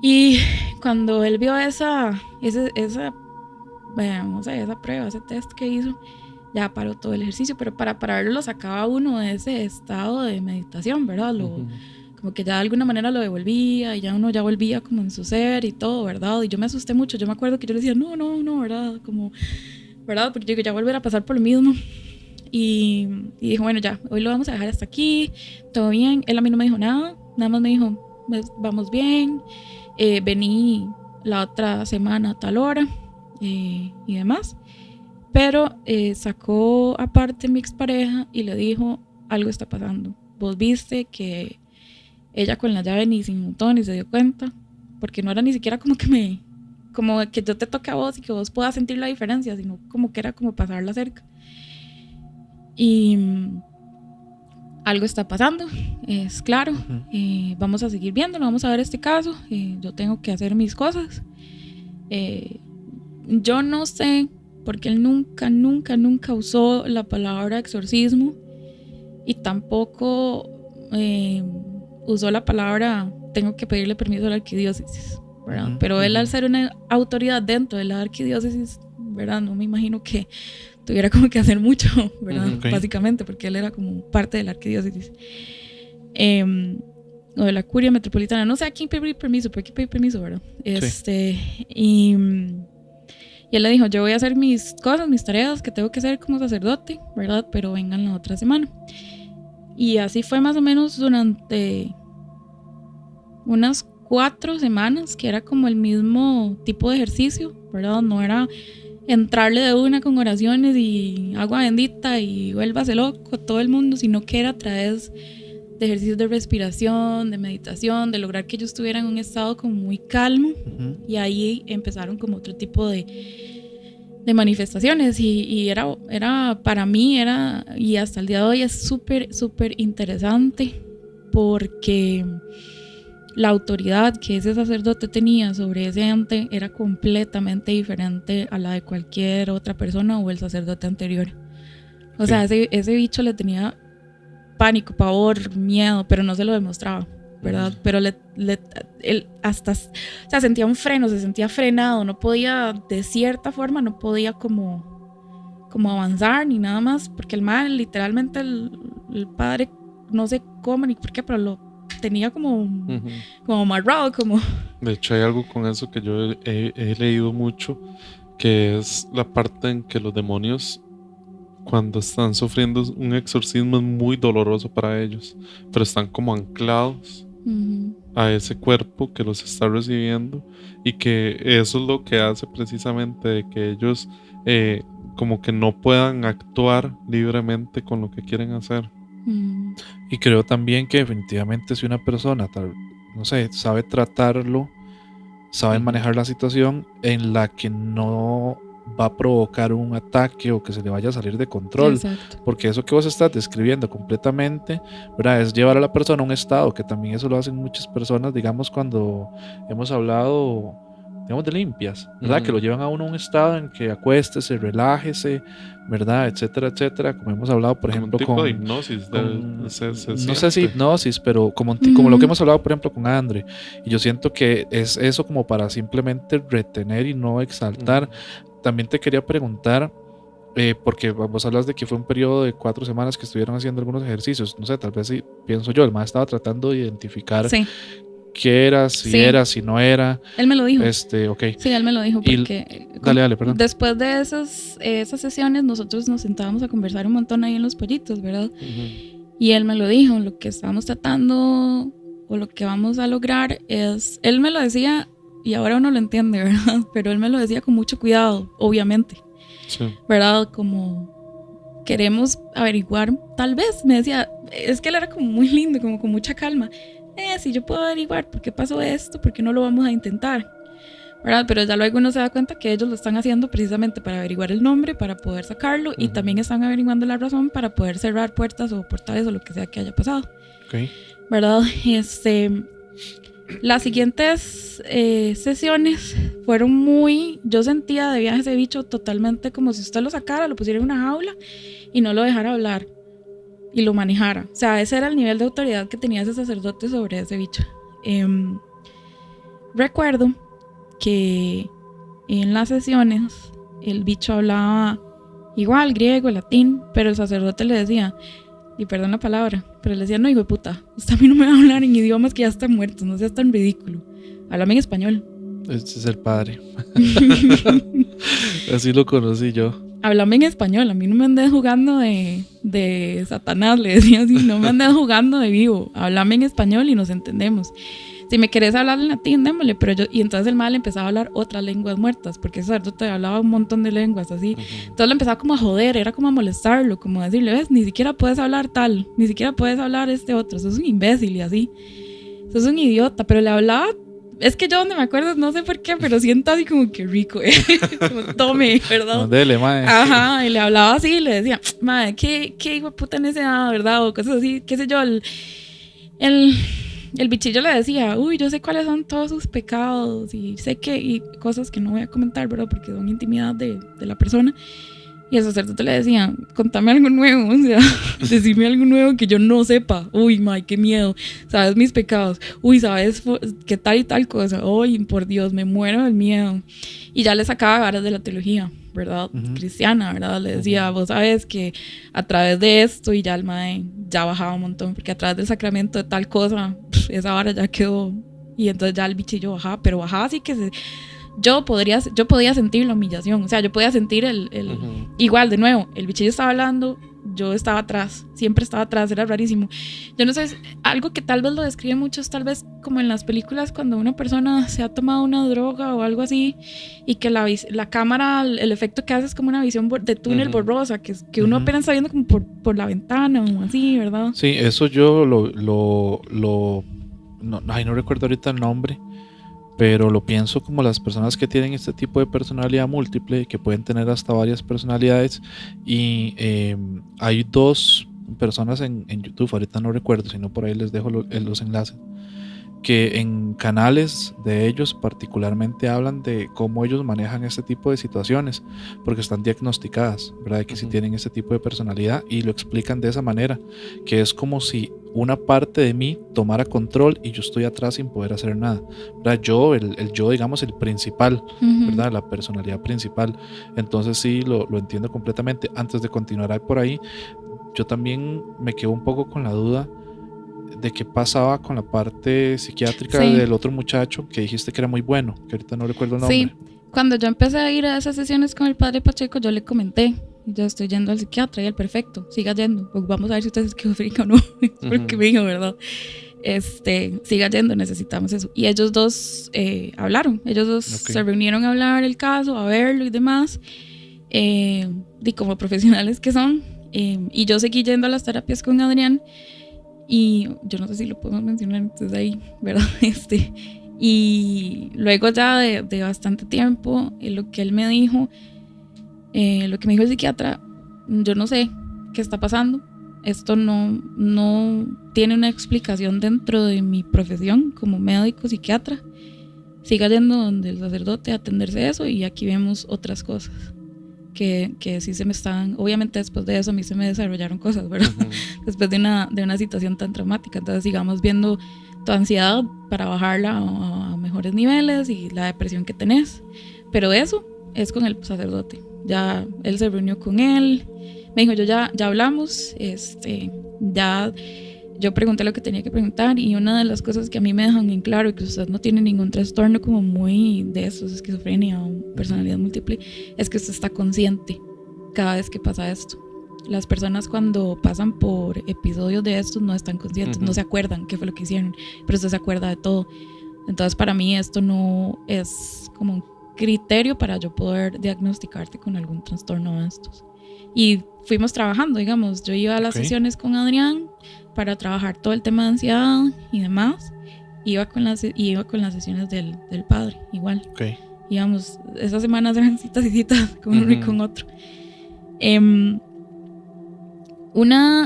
Y cuando él vio esa prueba, ese test que hizo, ya paró todo el ejercicio. Pero para pararlo lo sacaba uno de ese estado de meditación, ¿verdad? Como que ya de alguna manera lo devolvía y ya uno ya volvía como en su ser y todo, ¿verdad? Y yo me asusté mucho. Yo me acuerdo que yo le decía, no, ¿verdad? Como, ¿verdad? Porque yo digo, ya volver a pasar por lo mismo. Y dijo, bueno, ya, hoy lo vamos a dejar hasta aquí, todo bien. Él a mí no me dijo nada más me dijo, vamos bien, vení la otra semana a tal hora y demás. Pero sacó aparte mi expareja y le dijo, algo está pasando. Vos viste que ella con la llave ni se inmutó ni se dio cuenta, porque no era ni siquiera como que yo te toque a vos y que vos puedas sentir la diferencia, sino como que era como pasarla cerca. Y algo está pasando, es claro. Vamos a seguir viéndolo, vamos a ver este caso. Yo tengo que hacer mis cosas. Yo no sé, porque él nunca usó la palabra exorcismo, y tampoco usó la palabra tengo que pedirle permiso a la arquidiócesis, ¿verdad? Pero él, al ser una autoridad dentro de la arquidiócesis, ¿verdad? No me imagino que tuviera como que hacer mucho, ¿verdad? Básicamente, porque él era como parte de la arquidiócesis. O de la curia metropolitana, no sé a quién pedir permiso, pero hay que pedir permiso, ¿verdad? Sí. Y él le dijo, yo voy a hacer mis cosas, mis tareas que tengo que hacer como sacerdote, ¿verdad? Pero vengan la otra semana. Y así fue más o menos durante unas 4 semanas, que era como el mismo tipo de ejercicio, ¿verdad? No era entrarle de una con oraciones y agua bendita y vuélvase loco todo el mundo, sino que era a través de ejercicios de respiración, de meditación, de lograr que ellos estuvieran en un estado como muy calmo. Y ahí empezaron como otro tipo de manifestaciones y era para mí y hasta el día de hoy es súper interesante, porque la autoridad que ese sacerdote tenía sobre ese ente era completamente diferente a la de cualquier otra persona o el sacerdote anterior. O sea, ese bicho le tenía pánico, pavor, miedo, pero no se lo demostraba, ¿verdad? Pero él hasta, o sea, sentía un freno, se sentía frenado, no podía, de cierta forma, no podía como avanzar ni nada más, porque el mal, literalmente el padre, no sé cómo ni por qué, pero lo tenía como amarrado, como... De hecho, hay algo con eso que yo he leído mucho, que es la parte en que los demonios, cuando están sufriendo un exorcismo, es muy doloroso para ellos, pero están como anclados a ese cuerpo que los está recibiendo, y que eso es lo que hace precisamente de que ellos como que no puedan actuar libremente con lo que quieren hacer. Y creo también que definitivamente si una persona, no sé, sabe tratarlo, sabe manejar la situación en la que no va a provocar un ataque o que se le vaya a salir de control. Exacto. Porque eso que vos estás describiendo completamente, ¿verdad? Es llevar a la persona a un estado, que también eso lo hacen muchas personas, digamos, cuando hemos hablado, digamos, de limpias, ¿verdad? Que lo llevan a uno a un estado en que acuéstese, relájese, ¿verdad? Etcétera, etcétera. Como hemos hablado, por ejemplo, un tipo con de hipnosis. No sé si hipnosis, pero como lo que hemos hablado, por ejemplo, con Andre. Y yo siento que es eso como para simplemente retener y no exaltar. También te quería preguntar, porque vos hablas de que fue un periodo de 4 semanas que estuvieron haciendo algunos ejercicios. No sé, tal vez sí, pienso yo, el maestro estaba tratando de identificar qué era, si no era. Él me lo dijo. Okay. Sí, él me lo dijo porque... Dale, perdón. Después de esas sesiones, nosotros nos sentábamos a conversar un montón ahí en los pollitos, ¿verdad? Y él me lo dijo, lo que estábamos tratando o lo que vamos a lograr es... Él me lo decía... Y ahora uno lo entiende, ¿verdad? Pero él me lo decía con mucho cuidado, obviamente. Sí. ¿Verdad? Como queremos averiguar, tal vez, me decía, es que él era como muy lindo, como con mucha calma. Si yo puedo averiguar por qué pasó esto, ¿por qué no lo vamos a intentar? ¿Verdad? Pero ya luego uno se da cuenta que ellos lo están haciendo precisamente para averiguar el nombre, para poder sacarlo, y también están averiguando la razón para poder cerrar puertas o portales o lo que sea que haya pasado. Okay. ¿Verdad? Las siguientes sesiones fueron yo sentía de viaje ese bicho totalmente como si usted lo sacara, lo pusiera en una jaula y no lo dejara hablar y lo manejara. O sea, ese era el nivel de autoridad que tenía ese sacerdote sobre ese bicho. Recuerdo que en las sesiones el bicho hablaba igual, griego, latín, pero el sacerdote le decía... Y perdón la palabra, pero le decía, no, hijo de puta, usted a mí no me va a hablar en idiomas que ya están muertos, no seas tan ridículo. Háblame en español. Este es el padre. Así lo conocí yo. Háblame en español, a mí no me andes jugando de Satanás, le decía así, no me andes jugando de vivo, háblame en español y nos entendemos. Si me querés hablar en latín, démosle, y entonces el mal empezaba a hablar otras lenguas muertas, porque ese sacerdote hablaba un montón de lenguas así. Entonces lo empezaba como a joder, era como a molestarlo, como a decirle, ves, ni siquiera puedes hablar tal, ni siquiera puedes hablar este otro, sos un imbécil y así. Sos un idiota, pero le hablaba, es que yo donde me acuerdo, no sé por qué, pero siento así como que rico, como tome, ¿verdad? Dele, mae. Ajá, y le hablaba así y le decía, mae, qué hijo de puta necesidad, ¿verdad? O cosas así, qué sé yo, el bichillo le decía, uy, yo sé cuáles son todos sus pecados y sé que, y cosas que no voy a comentar, ¿verdad? Porque son intimidad de la persona. Y el sacerdote le decía, contame algo nuevo, o sea, decime algo nuevo que yo no sepa. Uy, may, qué miedo, sabes mis pecados. Uy, sabes qué tal y tal cosa. Uy, por Dios, me muero del miedo. Y ya le sacaba varas de la teología, ¿verdad? Cristiana, ¿verdad? Le decía, vos sabes que a través de esto, y ya el mae ya bajaba un montón, porque a través del sacramento de tal cosa, esa vara ya quedó. Y entonces ya el bichillo bajaba, pero bajaba así que yo podía sentir la humillación, o sea, yo podía sentir igual, de nuevo, el bichillo estaba hablando yo estaba atrás, siempre estaba atrás, era rarísimo. Yo no sé, algo que tal vez lo describen muchos, tal vez como en las películas cuando una persona se ha tomado una droga o algo así y que la cámara, el efecto que hace es como una visión de túnel borrosa, que uno apenas está viendo como por la ventana o así, ¿verdad? Sí, eso yo no recuerdo ahorita el nombre, pero lo pienso como las personas que tienen este tipo de personalidad múltiple, que pueden tener hasta varias personalidades. Y hay 2 personas en YouTube, ahorita no recuerdo, sino por ahí les dejo los enlaces, que en canales de ellos particularmente hablan de cómo ellos manejan este tipo de situaciones, porque están diagnosticadas, ¿verdad? Que si tienen este tipo de personalidad, y lo explican de esa manera, que es como si una parte de mí tomara control y yo estoy atrás sin poder hacer nada, ¿verdad? Yo, el yo, digamos, el principal, ¿verdad? La personalidad principal. Entonces sí, lo entiendo completamente. Antes de continuar por ahí, yo también me quedo un poco con la duda de qué pasaba con la parte psiquiátrica del otro muchacho que dijiste que era muy bueno, que ahorita no recuerdo el nombre. Sí, cuando yo empecé a ir a esas sesiones con el padre Pacheco, yo le comenté, yo estoy yendo al psiquiatra, y él, perfecto, siga yendo, pues vamos a ver si usted es esquizofrénica o no, porque me dijo, ¿verdad? Siga yendo, necesitamos eso. Y ellos 2 hablaron, ellos 2 se reunieron a hablar el caso, a verlo y demás, y como profesionales que son, y yo seguí yendo a las terapias con Adrián. Y yo no sé si lo podemos mencionar entonces ahí, ¿verdad? Y luego ya de bastante tiempo, lo que él me dijo, lo que me dijo el psiquiatra, yo no sé qué está pasando. Esto no tiene una explicación dentro de mi profesión como médico psiquiatra. Siga yendo donde el sacerdote a atenderse eso, y aquí vemos otras cosas. Que sí se me están, obviamente después de eso a mí se me desarrollaron cosas, ¿verdad? Después de una situación tan traumática. Entonces sigamos viendo tu ansiedad para bajarla a mejores niveles, y la depresión que tenés, pero eso es con el sacerdote. Ya él se reunió con él, me dijo, ya hablamos, ya yo pregunté lo que tenía que preguntar, y una de las cosas que a mí me dejan en claro, que usted no tiene ningún trastorno como muy de esos, esquizofrenia o personalidad múltiple, es que usted está consciente cada vez que pasa esto. Las personas cuando pasan por episodios de estos no están conscientes, no se acuerdan qué fue lo que hicieron, pero usted se acuerda de todo. Entonces para mí esto no es como un criterio para yo poder diagnosticarte con algún trastorno de estos. Y fuimos trabajando, digamos, yo iba a las sesiones con Adrián para trabajar todo el tema de ansiedad y demás. Iba con las sesiones del padre, igual. Íbamos, esas semanas eran citas y citas con uno y con otro.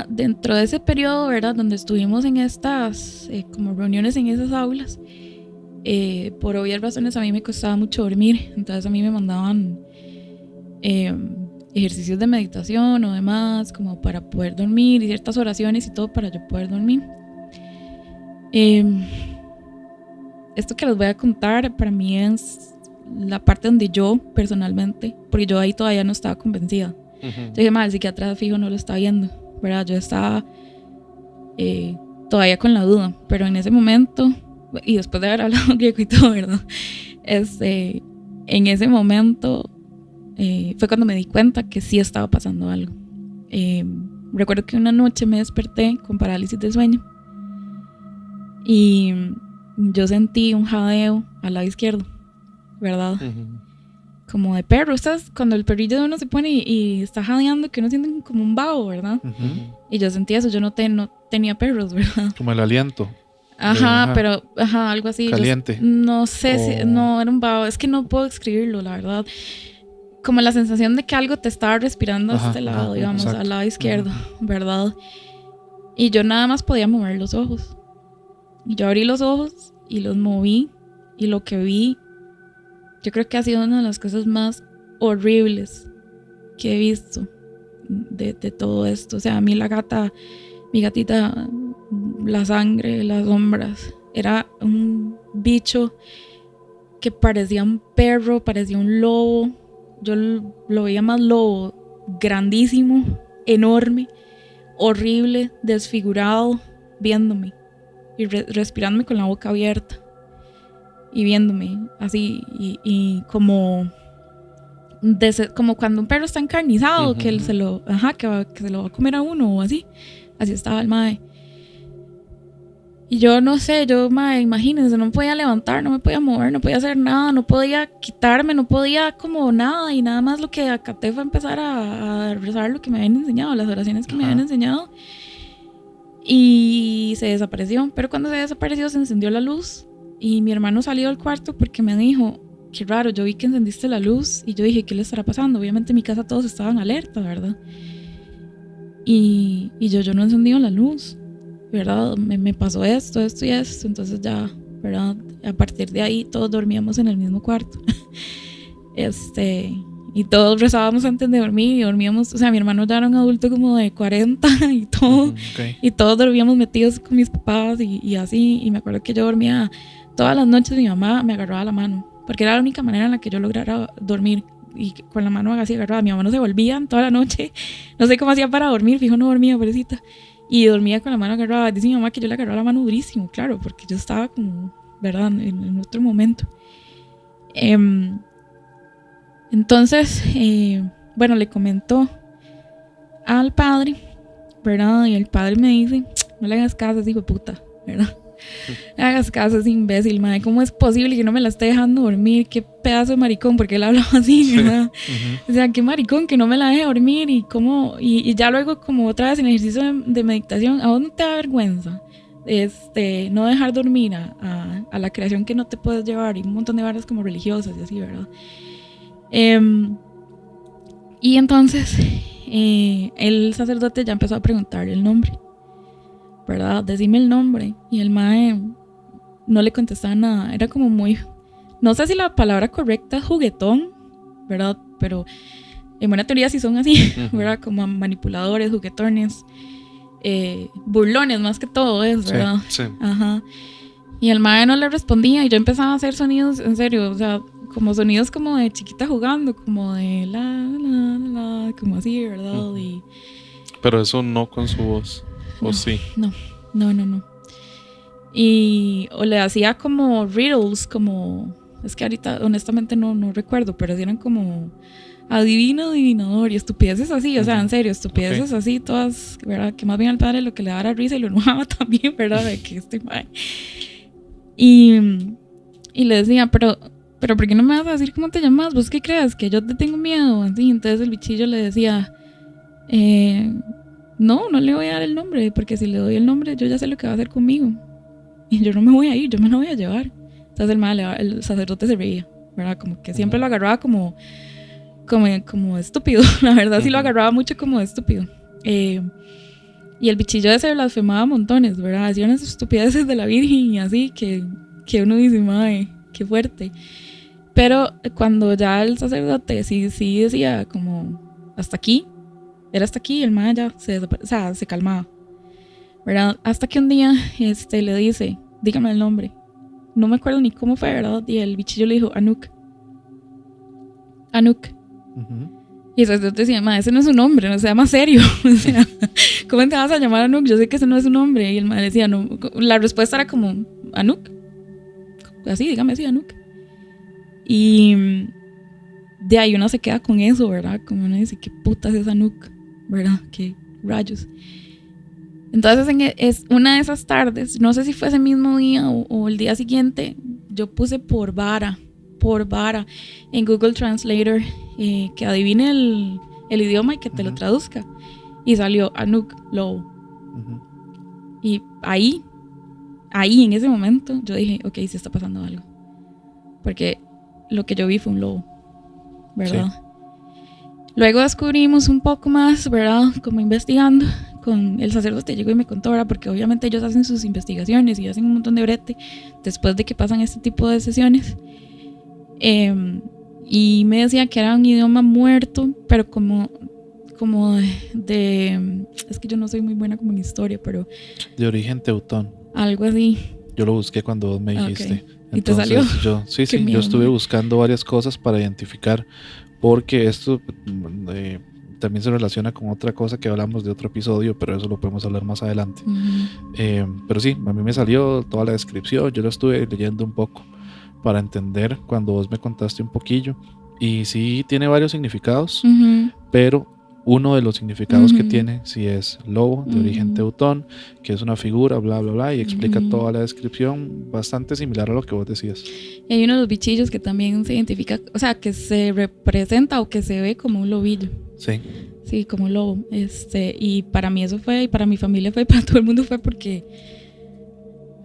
Dentro de ese periodo, ¿verdad? Donde estuvimos en estas como reuniones en esas aulas, por obvias razones a mí me costaba mucho dormir. Entonces a mí me mandaban ejercicios de meditación o demás, como para poder dormir, y ciertas oraciones y todo para yo poder dormir. Esto que les voy a contar para mí es la parte donde yo personalmente, porque yo ahí todavía no estaba convencida. Yo dije, el psiquiatra fijo no lo está viendo, ¿verdad? Yo estaba todavía con la duda, pero en ese momento, y después de haber hablado griego y todo, ¿verdad? En ese momento fue cuando me di cuenta que sí estaba pasando algo. Recuerdo que una noche me desperté con parálisis del sueño y yo sentí un jadeo al lado izquierdo, ¿verdad? Como de perro. ¿Estás? Cuando el perrillo de uno se pone y está jadeando, que uno siente como un vaho, ¿verdad? Y yo sentí eso. Yo no tenía perros, ¿verdad? Como el aliento. Pero algo así. Caliente. Yo no sé si no era un vaho. Es que no puedo describirlo, la verdad. Como la sensación de que algo te estaba respirando a este lado, digamos, exacto, al lado izquierdo, ¿verdad? Y yo nada más podía mover los ojos. Y yo abrí los ojos y los moví, y lo que vi, yo creo que ha sido una de las cosas más horribles que he visto de todo esto. O sea, a mí mi gatita, la sangre, las sombras, era un bicho que parecía un perro, parecía un lobo. Yo lo veía más lobo, grandísimo, enorme, horrible, desfigurado, viéndome y respirándome con la boca abierta y viéndome así, y como como cuando un perro está encarnizado, Ujú. que se lo va a comer a uno o así. Así estaba el mae. Y yo no sé, mae, imagínense, no me podía levantar, no me podía mover, no podía hacer nada, no podía quitarme, no podía como nada. Y nada más lo que acaté fue empezar a rezar lo que me habían enseñado, las oraciones que me habían enseñado. Y se desapareció. Pero cuando se desapareció se encendió la luz. Y mi hermano salió del cuarto porque me dijo, qué raro, yo vi que encendiste la luz. Y yo dije, ¿qué le estará pasando? Obviamente en mi casa todos estaban alerta, ¿verdad? Y yo no he encendido la luz, ¿verdad? Me pasó esto y esto. Entonces ya, ¿verdad? A partir de ahí todos dormíamos en el mismo cuarto. Y todos rezábamos antes de dormir y dormíamos, o sea, mi hermano ya era un adulto como de 40 y todo. Okay. Y todos dormíamos metidos con mis papás y así. Y me acuerdo que yo dormía todas las noches, mi mamá me agarraba la mano, porque era la única manera en la que yo lograra dormir. Y con la mano así agarrada, mi mamá no se volvía toda la noche. No sé cómo hacía para dormir, fijo, no dormía, pobrecita. Y dormía con la mano agarrada. Dice mi mamá que yo le agarraba la mano durísimo, claro, porque yo estaba como, ¿verdad?, en otro momento. Entonces, bueno, le comentó al padre, ¿verdad? Y el padre me dice, no le hagas caso, hijo de puta, ¿verdad? No le hagas caso, es imbécil, madre. ¿Cómo es posible que no me la esté dejando dormir? Qué pedazo de maricón, porque él hablaba así, ¿verdad? O sea, qué maricón que no me la deje dormir. Y ya luego, como otra vez en el ejercicio de meditación, ¿a vos no te da vergüenza no dejar dormir a la creación que no te puedes llevar? Y un montón de varas como religiosas y así, ¿verdad? Y entonces el sacerdote ya empezó a preguntarle el nombre, ¿verdad? Decime el nombre. Y el mae no le contestaba nada. Era como muy, no sé si la palabra correcta es juguetón, ¿verdad? Pero en buena teoría sí son así, ¿verdad? Como manipuladores, juguetones, burlones más que todo eso, ¿verdad? Sí. Ajá. Y el mae no le respondía y yo empezaba a hacer sonidos, en serio, o sea, como sonidos como de chiquita jugando, como de la, como así, ¿verdad? Y pero eso no con su voz, ¿o sí? No. Y o le hacía como riddles, como, es que ahorita honestamente no recuerdo, pero eran como adivinador y estupideces así, o sea, en serio, estupideces así, todas, ¿verdad? Que más bien al padre lo que le daba risa y lo enojaba también, ¿verdad? De que estoy mal. Y le decía, pero ¿por qué no me vas a decir cómo te llamas? ¿Vos qué crees? ¿Que yo te tengo miedo? Así, entonces el bichillo le decía, no le voy a dar el nombre, porque si le doy el nombre yo ya sé lo que va a hacer conmigo. Y yo no me voy a ir, yo me lo voy a llevar. Entonces el sacerdote se reía, ¿verdad? Como que siempre lo agarraba como estúpido. La verdad sí lo agarraba mucho como estúpido. Y el bichillo ese blasfemaba montones, ¿verdad? Hacía unas estupideces de la Virgen y así que uno dice, madre, qué fuerte. Pero cuando ya el sacerdote sí decía como hasta aquí, era hasta aquí, el mae ya se calmaba, ¿verdad? Hasta que un día le dice, dígame el nombre. No me acuerdo ni cómo fue, ¿verdad? Y el bichillo le dijo, Anuk. Y el sacerdote decía, mae, ese no es un nombre, no se llama serio. O sea, ¿cómo te vas a llamar Anuk? Yo sé que ese no es un nombre. Y el mae decía, no. La respuesta era como, Anuk. Así, dígame así, Anuk. Y de ahí uno se queda con eso, ¿verdad? Como uno dice, ¿qué putas es Anuk? ¿Verdad? ¿Qué rayos? Entonces es una de esas tardes, no sé si fue ese mismo día o el día siguiente, yo puse por vara en Google Translator que adivine el idioma y que te lo traduzca. Y salió Anuk, lobo. Y ahí en ese momento yo dije, ok, sí está pasando algo. Porque lo que yo vi fue un lobo, ¿verdad? Sí. Luego descubrimos un poco más, ¿verdad? Como investigando, con el sacerdote llegó y me contó, ¿verdad? Porque obviamente ellos hacen sus investigaciones y hacen un montón de brete después de que pasan este tipo de sesiones. Y me decía que era un idioma muerto, pero como de es que yo no soy muy buena como en historia, pero de origen teutón, algo así. Yo lo busqué cuando vos me dijiste. Okay. ¿Y te salió? Yo estuve buscando varias cosas para identificar, porque esto también se relaciona con otra cosa que hablamos de otro episodio, pero eso lo podemos hablar más adelante. Pero sí, a mí me salió toda la descripción, yo lo estuve leyendo un poco para entender cuando vos me contaste un poquillo, y sí tiene varios significados, Ujú. pero uno de los significados que Ujú. tiene sí es lobo, de origen teutón, que es una figura, bla, bla, bla, y explica toda la descripción bastante similar a lo que vos decías. Y hay uno de los bichillos que también se identifica, o sea, que se representa o que se ve como un lobillo. Sí. Sí, como un lobo. Y para mí eso fue, y para mi familia fue, y para todo el mundo fue, porque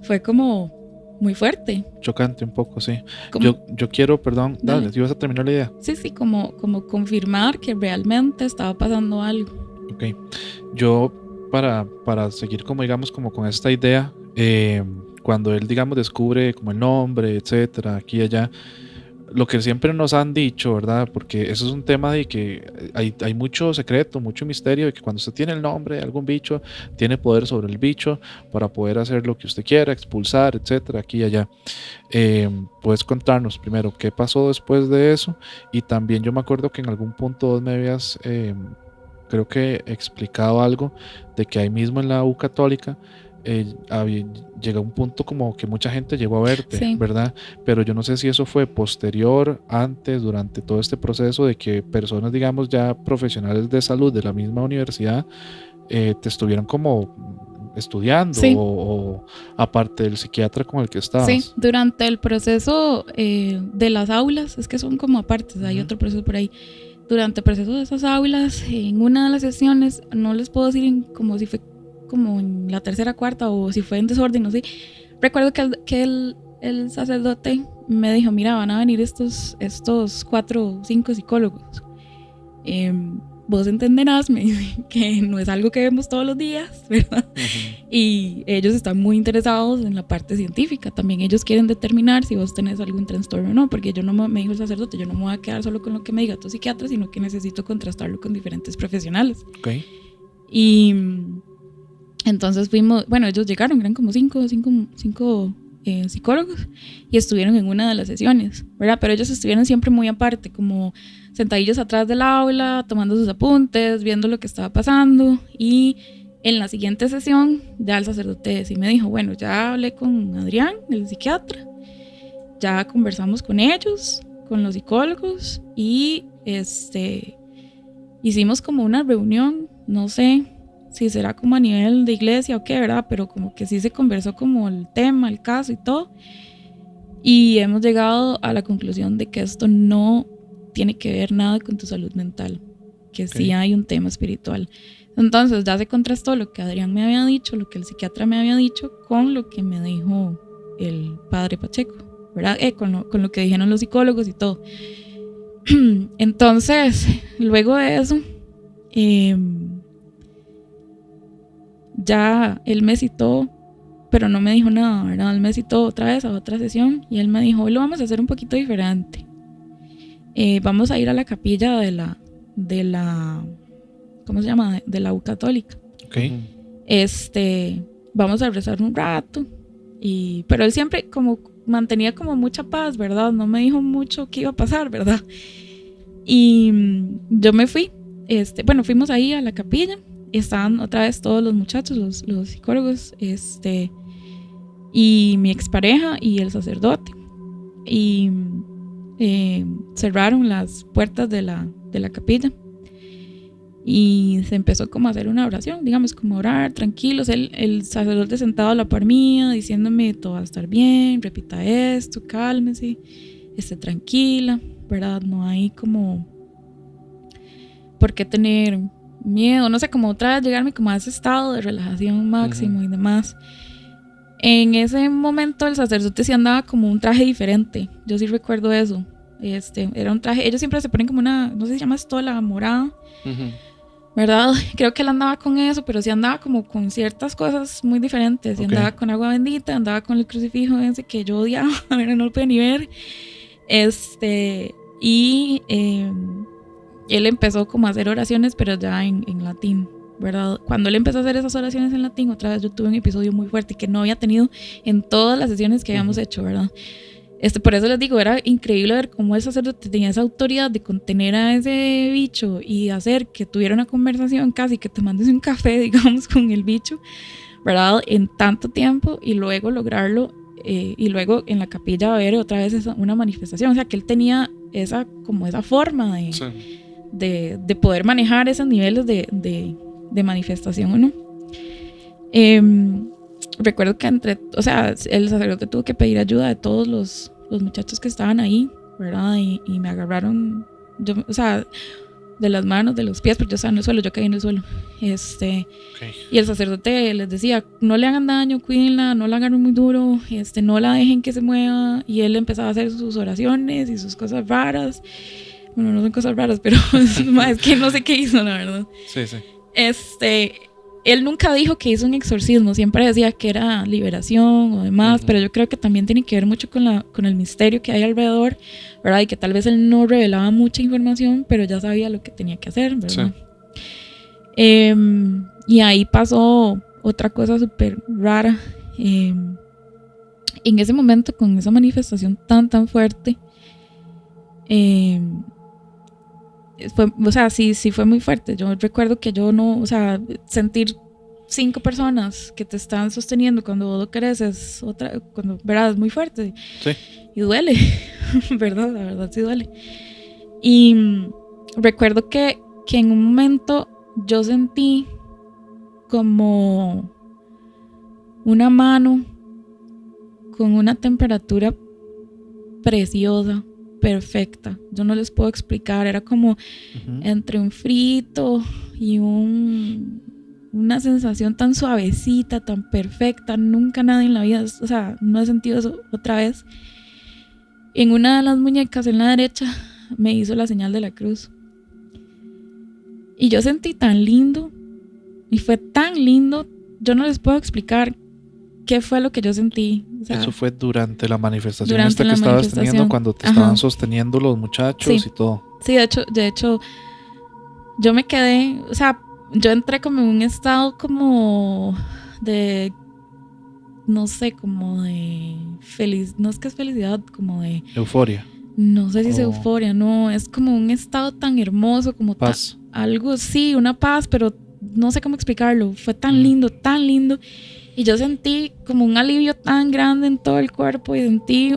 fue como muy fuerte. Chocante un poco, sí. Como, Yo quiero, perdón, Dale. dale, si vas a terminar la idea. sí, como confirmar que realmente estaba pasando algo. Ok. Yo, para seguir como digamos como con esta idea, cuando él digamos descubre como el nombre, etcétera, aquí y allá, lo que siempre nos han dicho, ¿verdad? Porque eso es un tema de que hay mucho secreto, mucho misterio, de que cuando usted tiene el nombre de algún bicho, tiene poder sobre el bicho para poder hacer lo que usted quiera, expulsar, etcétera, aquí y allá. Puedes contarnos primero qué pasó después de eso, y también yo me acuerdo que en algún punto vos me habías, creo que explicado algo de que ahí mismo en la U Católica llega un punto como que mucha gente llegó a verte, Sí. ¿verdad? Pero yo no sé si eso fue posterior, antes, durante todo este proceso de que personas, digamos, ya profesionales de salud de la misma universidad te estuvieron como estudiando, Sí. o aparte del psiquiatra con el que estabas. Sí, durante el proceso de las aulas, es que son como apartes, hay Ujú. otro proceso por ahí. Durante el proceso de esas aulas, en una de las sesiones, no les puedo decir como si fue como en la tercera, cuarta, o si fue en desorden, no sé. Recuerdo que el sacerdote me dijo, mira, van a venir estos 4 o 5 psicólogos. Vos entenderás, me dice, que no es algo que vemos todos los días, ¿verdad? Ujú. Y ellos están muy interesados en la parte científica. También ellos quieren determinar si vos tenés algún trastorno o no, porque yo no me dijo el sacerdote, yo no me voy a quedar solo con lo que me diga tu psiquiatra, sino que necesito contrastarlo con diferentes profesionales. Okay. Y entonces fuimos, bueno, ellos llegaron, eran como 5 psicólogos, y estuvieron en una de las sesiones, ¿verdad? Pero ellos estuvieron siempre muy aparte, como sentadillos atrás del aula, tomando sus apuntes, viendo lo que estaba pasando. Y en la siguiente sesión ya el sacerdote sí me dijo, bueno, ya hablé con Adrián, el psiquiatra, ya conversamos con ellos, con los psicólogos, y hicimos como una reunión, no sé si será como a nivel de iglesia o qué, ¿verdad? Pero como que sí se conversó como el tema, el caso y todo. Y hemos llegado a la conclusión de que esto no tiene que ver nada con tu salud mental, que sí hay un tema espiritual. Entonces ya se contrastó lo que Adrián me había dicho, lo que el psiquiatra me había dicho, con lo que me dijo el padre Pacheco, ¿verdad? Con lo que dijeron los psicólogos y todo. Entonces, luego de eso, ya él me citó, pero no me dijo nada, ¿verdad? Él me citó otra vez a otra sesión y él me dijo, hoy lo vamos a hacer un poquito diferente. Vamos a ir a la capilla de la ¿cómo se llama? De la U Católica. Okay. Vamos a rezar un rato. Pero él siempre como mantenía como mucha paz, ¿verdad? No me dijo mucho qué iba a pasar, ¿verdad? Y yo me fui. Fuimos ahí a la capilla. Estaban otra vez todos los muchachos, los psicólogos, y mi expareja y el sacerdote. Y cerraron las puertas de la capilla. Y se empezó como a hacer una oración, digamos, como orar, tranquilos. El sacerdote sentado a la par mía, diciéndome, todo va a estar bien, repita esto, cálmese, esté tranquila, ¿verdad? No hay como por qué tener miedo, no sé, como otra vez llegarme como a ese estado de relajación máximo y demás. En ese momento el sacerdote sí andaba como un traje diferente, yo sí recuerdo eso. Era un traje, ellos siempre se ponen como una, no sé si se llama estola morada, ¿verdad? Creo que él andaba con eso, pero sí andaba como con ciertas cosas muy diferentes. Okay. Andaba con agua bendita, andaba con el crucifijo ese que yo odiaba, no lo podía ni ver. Él empezó como a hacer oraciones, pero ya en latín, ¿verdad? Cuando él empezó a hacer esas oraciones en latín, otra vez yo tuve un episodio muy fuerte que no había tenido en todas las sesiones que habíamos hecho, ¿verdad? Por eso les digo, era increíble ver cómo el sacerdote tenía esa autoridad de contener a ese bicho y hacer que tuviera una conversación, casi que tomándose un café, digamos, con el bicho, ¿verdad? En tanto tiempo, y luego lograrlo, y luego en la capilla ver otra vez una manifestación. O sea, que él tenía esa forma Sí. de poder manejar esos niveles de manifestación o no. Recuerdo que el sacerdote tuvo que pedir ayuda de todos los muchachos que estaban ahí, ¿verdad? Y me agarraron, de las manos, de los pies, porque yo estaba en el suelo, yo caí en el suelo. Okay. Y el sacerdote les decía, no le hagan daño, cuídenla, no la agarren muy duro, no la dejen que se mueva. Y él empezaba a hacer sus oraciones y sus cosas raras. Bueno, no son cosas raras, pero es que no sé qué hizo, la verdad. Sí, sí. Él nunca dijo que hizo un exorcismo, siempre decía que era liberación o demás, pero yo creo que también tiene que ver mucho con el misterio que hay alrededor, ¿verdad? Y que tal vez él no revelaba mucha información, pero ya sabía lo que tenía que hacer, ¿verdad? Sí. Y ahí pasó otra cosa súper rara. En ese momento, con esa manifestación tan fuerte, sí fue muy fuerte. Yo recuerdo que yo no, sentir 5 personas que te están sosteniendo cuando vos lo querés es cuando, ¿verdad? Es muy fuerte. Sí. Y duele, ¿verdad? La verdad sí duele. Y recuerdo que en un momento yo sentí como una mano con una temperatura preciosa, perfecta. Yo no les puedo explicar, era como entre un frito y una sensación tan suavecita, tan perfecta. Nunca nadie en la vida, no he sentido eso otra vez. En una de las muñecas en la derecha me hizo la señal de la cruz. Y yo sentí tan lindo, y fue tan lindo, yo no les puedo explicar qué fue lo que yo sentí. Eso fue durante la manifestación que estabas teniendo, cuando te estaban sosteniendo los muchachos y todo. Sí, de hecho, yo me quedé, yo entré como en un estado como de, no sé, como de no es que es felicidad, como de euforia. No sé si es euforia, no, es como un estado tan hermoso, como paz. Algo, sí, una paz, pero no sé cómo explicarlo. Fue tan lindo, tan lindo. Y yo sentí como un alivio tan grande en todo el cuerpo y sentí,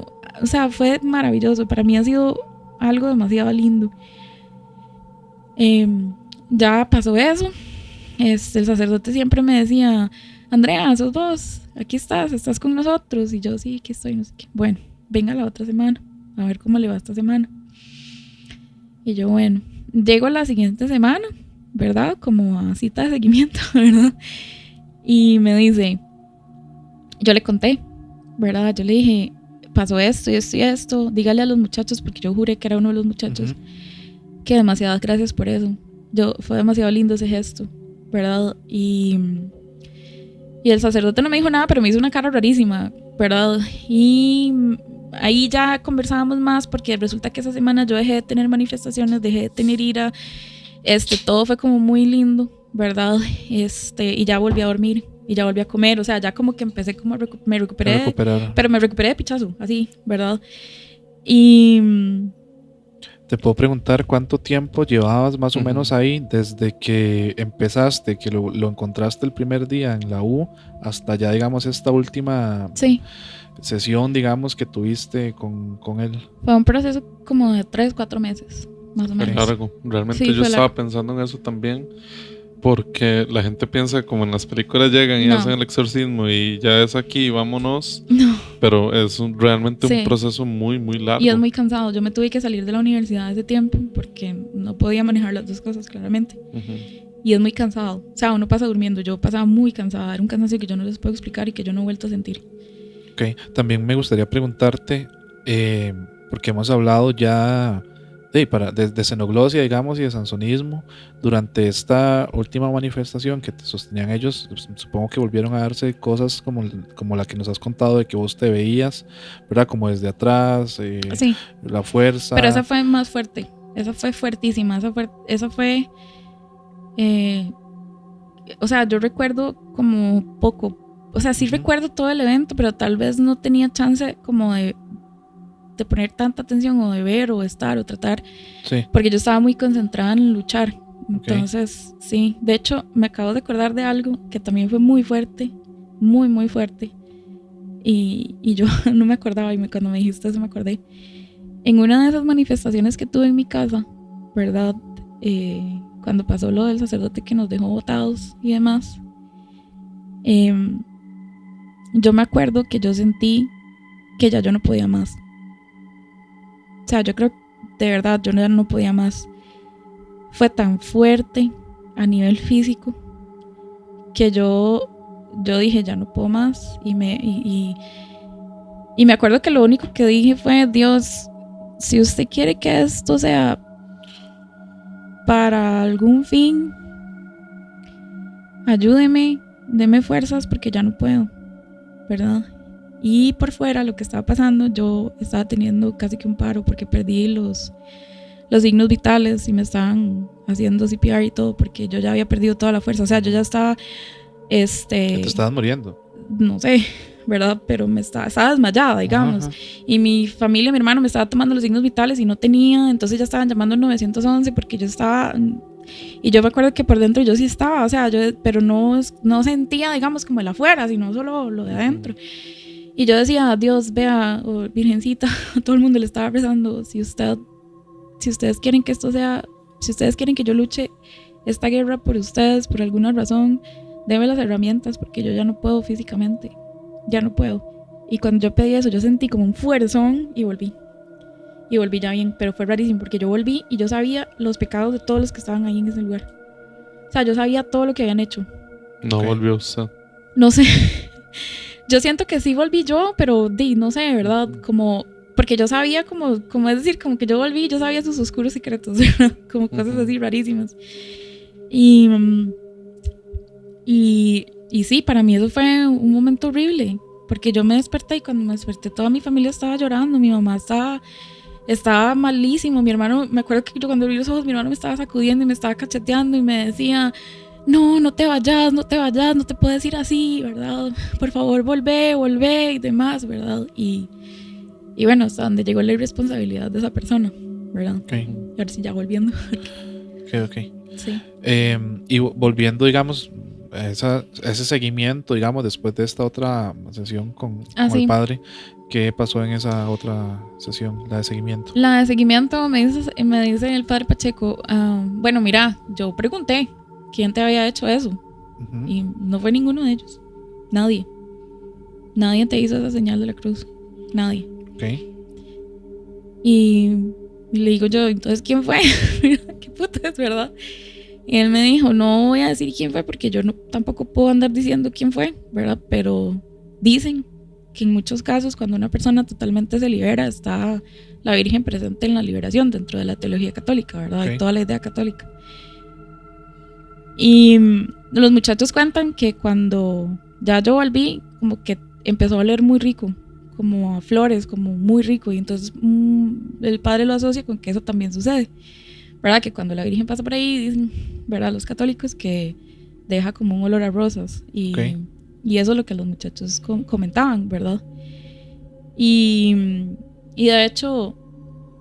fue maravilloso. Para mí ha sido algo demasiado lindo. Ya pasó eso. El sacerdote siempre me decía, Andrea, sos vos, aquí estás con nosotros. Y yo, sí, aquí estoy, no sé qué. Bueno, venga la otra semana, a ver cómo le va esta semana. Y yo, bueno, llego la siguiente semana, ¿verdad? Como a cita de seguimiento, ¿verdad? Y me dice, yo le conté, ¿verdad? Yo le dije, pasó esto y esto y esto, dígale a los muchachos, porque yo juré que era uno de los muchachos, que demasiadas gracias por eso. Fue demasiado lindo ese gesto, ¿verdad? Y el sacerdote no me dijo nada, pero me hizo una cara rarísima, ¿verdad? Y ahí ya conversábamos más, porque resulta que esa semana yo dejé de tener manifestaciones, dejé de tener ira, todo fue como muy lindo, ¿verdad? Y ya volví a dormir y ya volví a comer, ya como que empecé como me recuperé, pero me recuperé de pichazo, así, ¿verdad? Y te puedo preguntar cuánto tiempo llevabas más o menos ahí, desde que empezaste, que lo encontraste el primer día en la U, hasta ya, digamos, esta última sesión, digamos, que tuviste con él. Fue un proceso como de 3-4 meses, más o menos. Largo. Realmente yo estaba pensando en eso también, porque la gente piensa como en las películas llegan y hacen el exorcismo y ya es aquí, vámonos. No. Pero es realmente un proceso muy, muy largo. Y es muy cansado. Yo me tuve que salir de la universidad ese tiempo porque no podía manejar las dos cosas, claramente. Y es muy cansado. Uno pasa durmiendo. Yo pasaba muy cansada. Era un cansancio que yo no les puedo explicar y que yo no he vuelto a sentir. Ok. También me gustaría preguntarte, porque hemos hablado ya de xenoglosia, digamos, y de sansonismo. Durante esta última manifestación que te sostenían ellos, supongo que volvieron a darse cosas como la que nos has contado, de que vos te veías, ¿verdad? Como desde atrás, sí. La fuerza. Pero esa fue más fuerte, esa fue fuertísima, esa fue yo recuerdo como poco, sí recuerdo todo el evento, pero tal vez no tenía chance como de poner tanta atención o de ver o estar o tratar, porque yo estaba muy concentrada en luchar. Entonces, sí, de hecho me acabo de acordar de algo que también fue muy fuerte, muy muy fuerte, y yo no me acordaba, y cuando me dijiste eso me acordé. En una de esas manifestaciones que tuve en mi casa, ¿verdad? Cuando pasó lo del sacerdote que nos dejó botados y demás, yo me acuerdo que yo sentí que ya yo no podía más. O sea, yo creo de verdad yo ya no podía más. Fue tan fuerte a nivel físico que yo dije ya no puedo más y me acuerdo que lo único que dije fue: Dios, si usted quiere que esto sea para algún fin, ayúdeme, deme fuerzas porque ya no puedo, ¿verdad? Y por fuera lo que estaba pasando, yo estaba teniendo casi que un paro porque perdí los signos vitales y me estaban haciendo CPR y todo porque yo ya había perdido toda la fuerza. O sea, yo ya estaba Que te estabas muriendo. No sé, ¿verdad? Pero estaba desmayada, digamos. Ajá. Y mi familia, mi hermano me estaba tomando los signos vitales y no tenía, entonces ya estaban llamando al 911 porque yo estaba... Y yo me acuerdo que por dentro yo sí estaba, o sea, pero no sentía, digamos, como el afuera, sino solo lo de adentro. Y yo decía: Dios, vea, Virgencita, a todo el mundo le estaba rezando: si ustedes quieren que esto sea, si ustedes quieren que yo luche esta guerra por ustedes, por alguna razón, denme las herramientas porque yo ya no puedo físicamente, ya no puedo. Y cuando yo pedí eso, yo sentí como un fuerzón y volví ya bien, pero fue rarísimo porque yo volví y yo sabía los pecados de todos los que estaban ahí en ese lugar. O sea, yo sabía todo lo que habían hecho. No volvió usted. No sé, yo siento que sí volví yo, pero no sé, ¿verdad? Como, porque yo sabía como es decir, como que yo volví, yo sabía sus oscuros secretos, ¿verdad? Como cosas así rarísimas. Y sí, para mí eso fue un momento horrible, porque yo me desperté y cuando me desperté toda mi familia estaba llorando, mi mamá estaba malísimo, mi hermano, me acuerdo que yo cuando abrí los ojos mi hermano me estaba sacudiendo y me estaba cacheteando y me decía: no te vayas, no te puedes ir así, ¿verdad? Por favor, volvé y demás, ¿verdad? Y bueno, hasta donde llegó la irresponsabilidad de esa persona, ¿verdad? Okay. Y ahora sí, ya volviendo. Ok. Sí. Y volviendo, digamos, ese seguimiento, digamos, después de esta otra sesión con sí. el padre, ¿qué pasó en esa otra sesión, la de seguimiento? La de seguimiento me dice el padre Pacheco: bueno, mira, yo pregunté quién te había hecho eso. Uh-huh. Y no fue ninguno de ellos. Nadie te hizo esa señal de la cruz. Nadie. Okay. Y le digo yo: entonces, ¿quién fue? ¿Qué puta es, verdad? Y él me dijo: no voy a decir quién fue porque yo tampoco puedo andar diciendo quién fue, ¿verdad? Pero dicen que en muchos casos cuando una persona totalmente se libera, está la Virgen presente en la liberación dentro de la teología católica, ¿verdad? Okay. De toda la idea católica. Y los muchachos cuentan que cuando ya yo volví, como que empezó a oler muy rico, como a flores, como muy rico, y entonces el padre lo asocia con que eso también sucede, ¿verdad? Que cuando la Virgen pasa por ahí, dicen, ¿verdad?, los católicos, que deja como un olor a rosas, y, okay. Y eso es lo que los muchachos comentaban, ¿verdad? Y de hecho,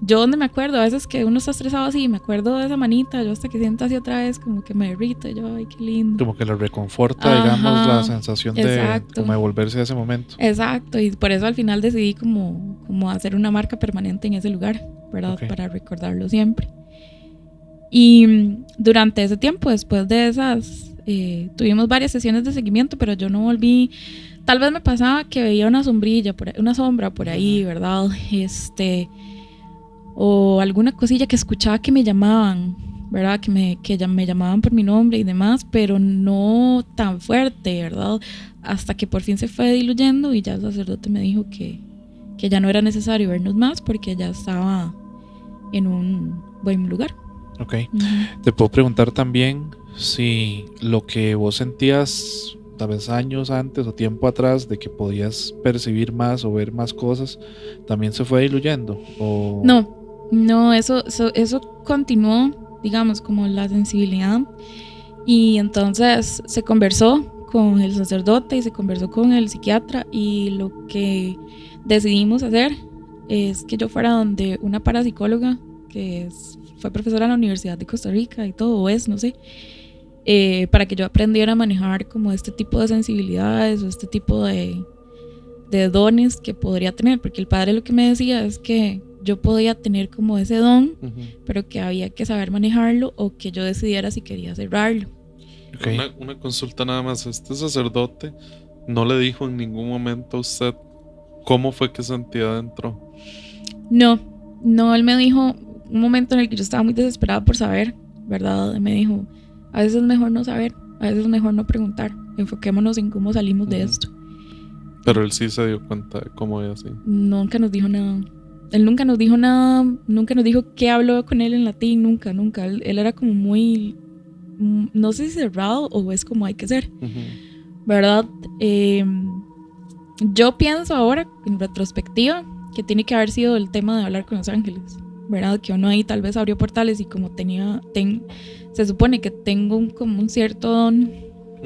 yo donde me acuerdo, a veces que uno está estresado así, me acuerdo de esa manita, yo hasta que siento así otra vez, como que me derrito, y yo: ay, qué lindo. Como que lo reconforta, digamos, la sensación de como de volverse a ese momento. Exacto, y por eso al final decidí como hacer una marca permanente en ese lugar, ¿verdad? Okay. Para recordarlo siempre. Y durante ese tiempo, después de esas, tuvimos varias sesiones de seguimiento, pero yo no volví. Tal vez me pasaba que veía una sombrilla, una sombra por ahí, ¿verdad? O alguna cosilla que escuchaba que me llamaban, ¿verdad? Que me llamaban por mi nombre y demás, pero no tan fuerte, ¿verdad? Hasta que por fin se fue diluyendo y ya el sacerdote me dijo que ya no era necesario vernos más porque ya estaba en un buen lugar. Ok. Te puedo preguntar también si lo que vos sentías tal vez años antes o tiempo atrás de que podías percibir más o ver más cosas, también se fue diluyendo, o... No, eso continuó, digamos, como la sensibilidad, y entonces se conversó con el sacerdote y se conversó con el psiquiatra, y lo que decidimos hacer es que yo fuera donde una parapsicóloga que fue profesora en la Universidad de Costa Rica y todo, o no sé, para que yo aprendiera a manejar como este tipo de sensibilidades o este tipo de dones que podría tener, porque el padre lo que me decía es que yo podía tener como ese don, Ujú. pero que había que saber manejarlo o que yo decidiera si quería cerrarlo. Ok. Una consulta nada más. Este sacerdote no le dijo en ningún momento a usted cómo fue que esa entidad entró. No, él me dijo un momento en el que yo estaba muy desesperada por saber, ¿verdad? Él me dijo, a veces es mejor no saber, a veces es mejor no preguntar, enfoquémonos en cómo salimos de Ujú. esto. Pero él sí se dio cuenta de cómo era así. Nunca nos dijo nada. Él nunca nos dijo nada, nunca nos dijo qué habló con él en latín, nunca. Él era como muy, no sé si cerrado o es como hay que ser, Ujú. ¿verdad? Yo pienso ahora, en retrospectiva, que tiene que haber sido el tema de hablar con los ángeles, ¿verdad? Que uno ahí tal vez abrió portales y como se supone que tengo como un cierto don,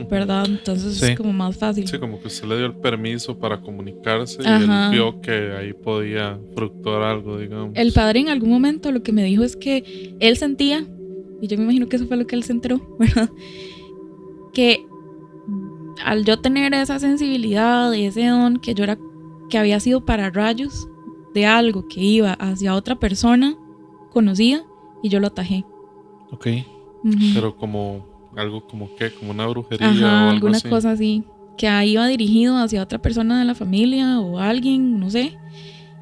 ¿verdad? Entonces Sí. es como más fácil. Sí, como que usted le dio el permiso para comunicarse y Ajá. él vio que ahí podía fructuar algo, digamos. El padre en algún momento lo que me dijo es que él sentía, y yo me imagino que eso fue lo que él se enteró, ¿verdad? Que al yo tener esa sensibilidad y ese don, que había sido para rayos de algo que iba hacia otra persona conocida y yo lo atajé. Ok. Ujú. Pero como algo como que, como una brujería Ajá, o algo alguna así. cosa así, que ahí iba dirigido hacia otra persona de la familia o alguien, no sé,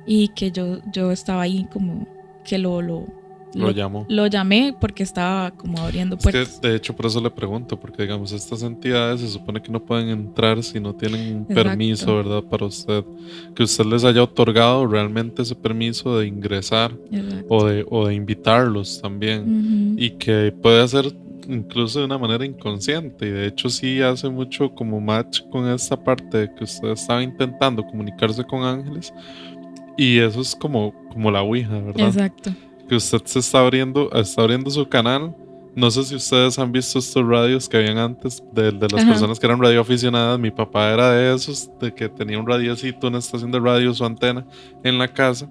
y que yo estaba ahí como que Lo llamó. lo llamé porque estaba como abriendo Es que puertas. de hecho por eso le pregunto, porque digamos estas entidades se supone que no pueden entrar si no tienen un Exacto. permiso, ¿verdad? Para usted, que usted les haya otorgado realmente ese permiso de ingresar Exacto. o de invitarlos también, Ujú. y que puede hacer incluso de una manera inconsciente, y de hecho sí hace mucho como match con esta parte de que usted estaba intentando comunicarse con ángeles, y eso es como la Ouija, ¿verdad? Exacto. Que usted se está abriendo su canal. No sé si ustedes han visto estos radios que habían antes de las Ajá. personas que eran radioaficionadas. Mi papá era de esos, de que tenía un radiocito, una estación de radio, su antena en la casa.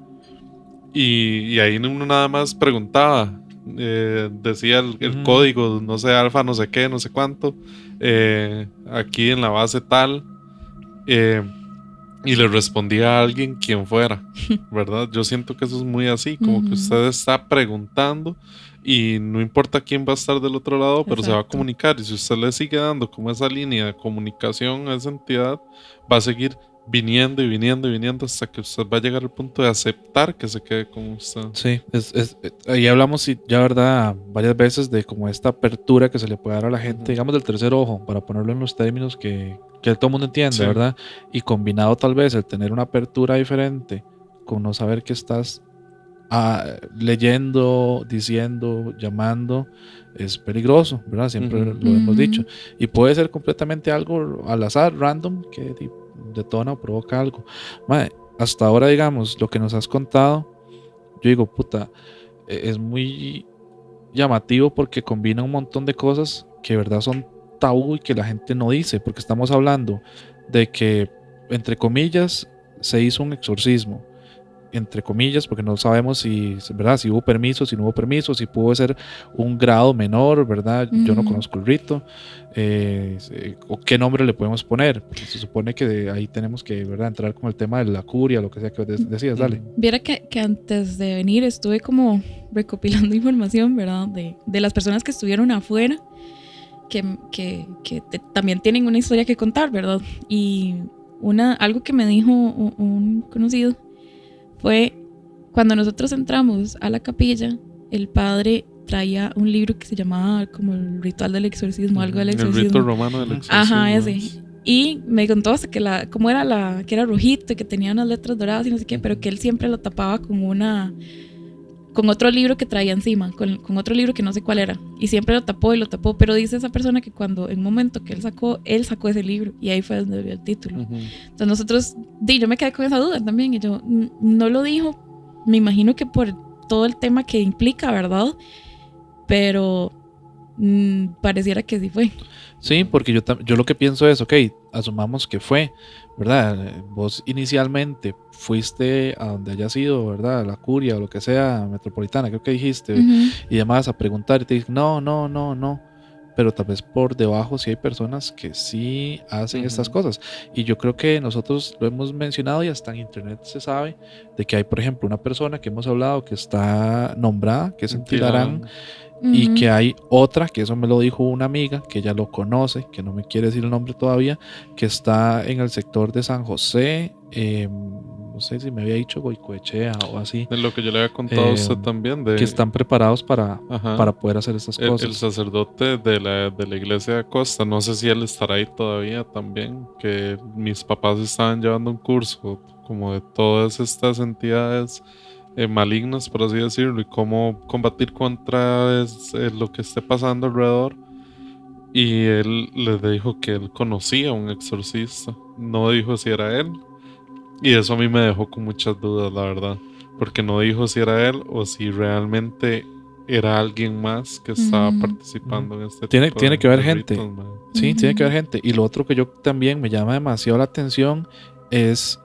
Y ahí uno nada más preguntaba, decía el código, no sé, alfa, no sé qué, no sé cuánto, aquí en la base tal. Y le respondía a alguien quien fuera, ¿verdad? Yo siento que eso es muy así, como que Ujú. usted está preguntando y no importa quién va a estar del otro lado, pero se va a Exacto. comunicar. Y si usted le sigue dando como esa línea de comunicación a esa entidad, va a seguir viniendo y viniendo y viniendo hasta que usted va a llegar al punto de aceptar que se quede con usted. Sí, ahí hablamos ya, ¿verdad? Varias veces de como esta apertura que se le puede dar a la gente, Ujú. digamos del tercer ojo, para ponerlo en los términos que todo el mundo entiende, Sí. ¿verdad? Y combinado tal vez el tener una apertura diferente con no saber qué estás leyendo, diciendo, llamando, es peligroso, ¿verdad? Siempre Ujú. lo hemos dicho. Ujú. Y puede ser completamente algo al azar, random, que detona o provoca algo. Mae, hasta ahora, digamos, lo que nos has contado, yo digo, puta, es muy llamativo porque combina un montón de cosas que de verdad son tabú y que la gente no dice, porque estamos hablando de que, entre comillas, se hizo un exorcismo, entre comillas, porque no sabemos si, ¿verdad? Si hubo permiso, si no hubo permiso, si pudo ser un grado menor, ¿verdad? Yo no Ujú. conozco el rito, o qué nombre le podemos poner, porque se supone que ahí tenemos que, ¿verdad? Entrar con el tema de la curia, lo que sea que decías, dale. Viera que antes de venir estuve como recopilando información, ¿verdad? De las personas que estuvieron afuera, que también tienen una historia que contar, ¿verdad? Y algo que me dijo un conocido fue cuando nosotros entramos a la capilla, el padre traía un libro que se llamaba como el ritual del exorcismo, algo del El exorcismo. rito romano del exorcismo. Ajá, ese. Y me contó hasta que cómo era que era rojito y que tenía unas letras doradas y no sé qué, pero que él siempre lo tapaba con otro libro que traía encima, con otro libro que no sé cuál era. Y siempre lo tapó, pero dice esa persona que cuando en un momento que él sacó ese libro y ahí fue donde vio el título. Entonces nosotros, yo me quedé con esa duda también y yo, no lo dijo, me imagino que por todo el tema que implica, ¿verdad? Pero pareciera que sí fue. Sí, porque yo lo que pienso es, ok, asumamos que fue, ¿verdad? Vos inicialmente fuiste a donde haya sido, ¿verdad? A la curia o lo que sea, metropolitana, creo que dijiste, Uh-huh. y demás, a preguntar y te dicen, no. pero tal vez por debajo sí hay personas que sí hacen estas cosas. Y yo creo que nosotros lo hemos mencionado y hasta en internet se sabe de que hay, por ejemplo, una persona que hemos hablado que está nombrada, que es en Tilarán, y que hay otra, que eso me lo dijo una amiga, que ella lo conoce, que no me quiere decir el nombre todavía, que está en el sector de San José, no sé si me había dicho Goicoechea o así. De lo que yo le había contado a usted también. Que están preparados para poder hacer estas cosas. El sacerdote de la iglesia de Costa, no sé si él estará ahí todavía también, que mis papás estaban llevando un curso como de todas estas entidades malignas, por así decirlo, y cómo combatir contra lo que esté pasando alrededor. Y él les dijo que él conocía a un exorcista, no dijo si era él. Y eso a mí me dejó con muchas dudas, la verdad, porque no dijo si era él o si realmente era alguien más que estaba participando en este tipo tiene que haber gente. ritos, man. Sí, tiene que haber gente. Y lo otro que yo también me llama demasiado la atención es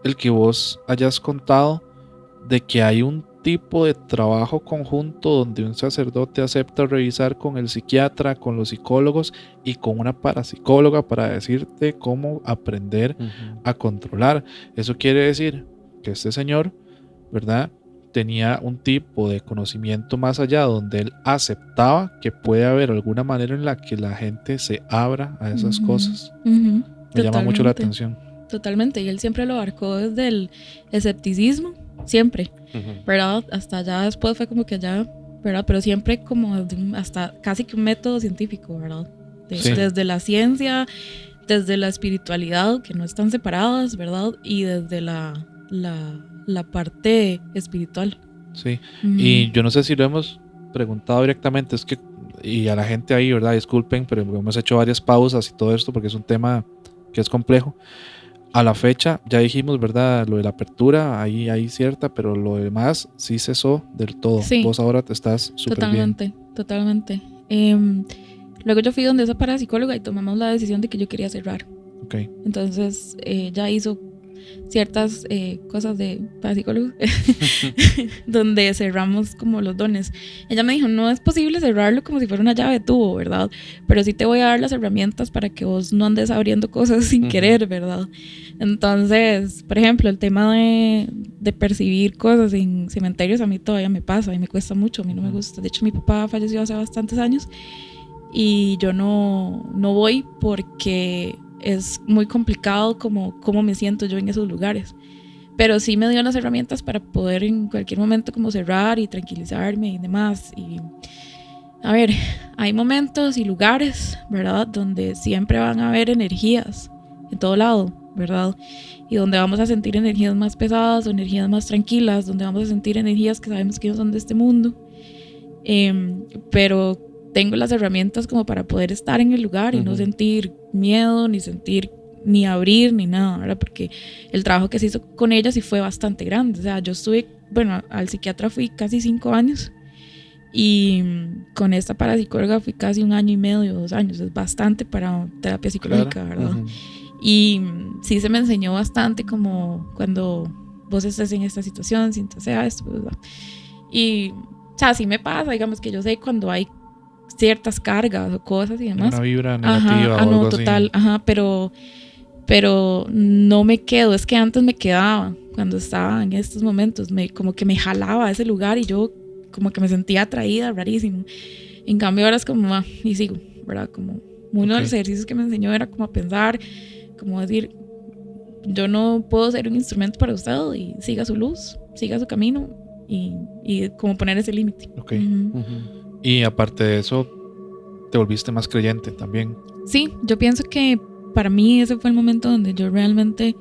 el que vos hayas contado de que hay un tipo de trabajo conjunto donde un sacerdote acepta revisar con el psiquiatra, con los psicólogos y con una parapsicóloga para decirte cómo aprender a controlar. Eso quiere decir que este señor, ¿verdad?, tenía un tipo de conocimiento más allá donde él aceptaba que puede haber alguna manera en la que la gente se abra a esas cosas. Me llama mucho la atención. Totalmente, y él siempre lo abarcó desde el escepticismo, siempre, ¿verdad? Hasta allá después fue como que allá, ¿verdad? Pero siempre como hasta casi que un método científico, ¿verdad? Desde la ciencia, desde la espiritualidad, que no están separadas, ¿verdad? Y desde la parte espiritual. Sí, y yo no sé si lo hemos preguntado directamente, es que, y a la gente ahí, ¿verdad? Disculpen, pero hemos hecho varias pausas y todo esto porque es un tema que es complejo. A la fecha, ya dijimos, ¿verdad? Lo de la apertura, ahí hay cierta, pero lo demás sí cesó del todo. Sí. Vos ahora te estás súper bien. Totalmente. Luego yo fui donde esa parapsicóloga y tomamos la decisión de que yo quería cerrar. Okay. Entonces, ya hizo ciertas cosas de parapsicólogo donde cerramos como los dones. Ella me dijo, no es posible cerrarlo como si fuera una llave de tubo, ¿verdad? Pero sí te voy a dar las herramientas para que vos no andes abriendo cosas sin querer, ¿verdad? Entonces, por ejemplo, el tema de percibir cosas en cementerios a mí todavía me pasa y me cuesta mucho, a mí no me gusta. De hecho, mi papá falleció hace bastantes años y yo no voy porque es muy complicado como me siento yo en esos lugares, pero sí me dio las herramientas para poder en cualquier momento como cerrar y tranquilizarme y demás. Y a ver, hay momentos y lugares, ¿verdad?, donde siempre van a haber energías en todo lado, ¿verdad? Y donde vamos a sentir energías más pesadas o energías más tranquilas, donde vamos a sentir energías que sabemos que no son de este mundo, pero tengo las herramientas como para poder estar en el lugar y no sentir miedo, ni abrir, ni nada, ¿verdad? Porque el trabajo que se hizo con ella sí fue bastante grande. O sea, yo estuve, al psiquiatra fui casi 5 años y con esta parapsicóloga fui casi 1 año y medio, 2 años. Es bastante para terapia psicológica, claro, ¿verdad? Y sí se me enseñó bastante como cuando vos estés en esta situación, siéntase a esto, ¿verdad? Y, o sea, sí me pasa, digamos que yo sé cuando hay ciertas cargas o cosas y demás. Una vibra negativa o algo total, así. Pero no me quedo. Es que antes me quedaba cuando estaba en estos momentos, como que me jalaba a ese lugar y yo como que me sentía atraída, rarísimo. En cambio ahora es como, y sigo, ¿verdad? Como uno de los ejercicios que me enseñó era como a pensar, como decir, yo no puedo ser un instrumento para usted y siga su luz, siga su camino y como poner ese límite. Y aparte de eso, te volviste más creyente también. Sí, yo pienso que para mí ese fue el momento donde yo realmente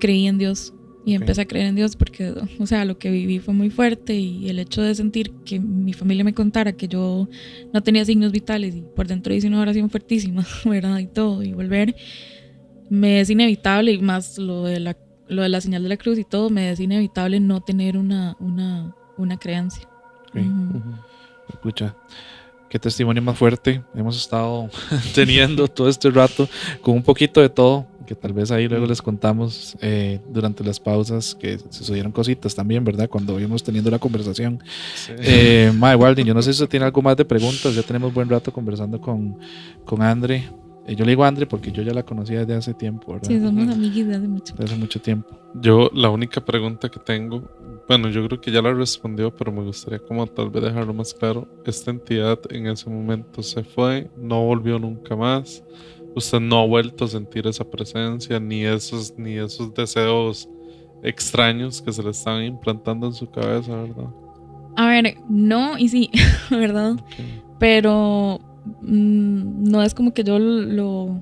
creí en Dios y empecé a creer en Dios porque, o sea, lo que viví fue muy fuerte y el hecho de sentir que mi familia me contara que yo no tenía signos vitales y por dentro hice una oración fuertísima, ¿verdad? Y todo, y volver, me es inevitable, y más lo de la señal de la cruz y todo, me es inevitable no tener una creencia. Escucha, qué testimonio más fuerte hemos estado teniendo todo este rato con un poquito de todo. que tal vez ahí luego les contamos durante las pausas que sucedieron cositas también, ¿verdad? Cuando íbamos teniendo la conversación. Sí. Mae, Walding, yo no sé si usted tiene algo más de preguntas. Ya tenemos buen rato conversando con Andre. Yo le digo Andre porque yo ya la conocía desde hace tiempo, ¿verdad? Sí, somos amiguis de hace mucho. Desde hace mucho tiempo. Yo la única pregunta que tengo, bueno, yo creo que ya la respondió, pero me gustaría como tal vez dejarlo más claro. Esta entidad en ese momento se fue, no volvió nunca más. Usted no ha vuelto a sentir esa presencia, ni esos deseos extraños que se le están implantando en su cabeza, ¿verdad? A ver, no y sí, ¿verdad? Okay. Pero no es como que yo lo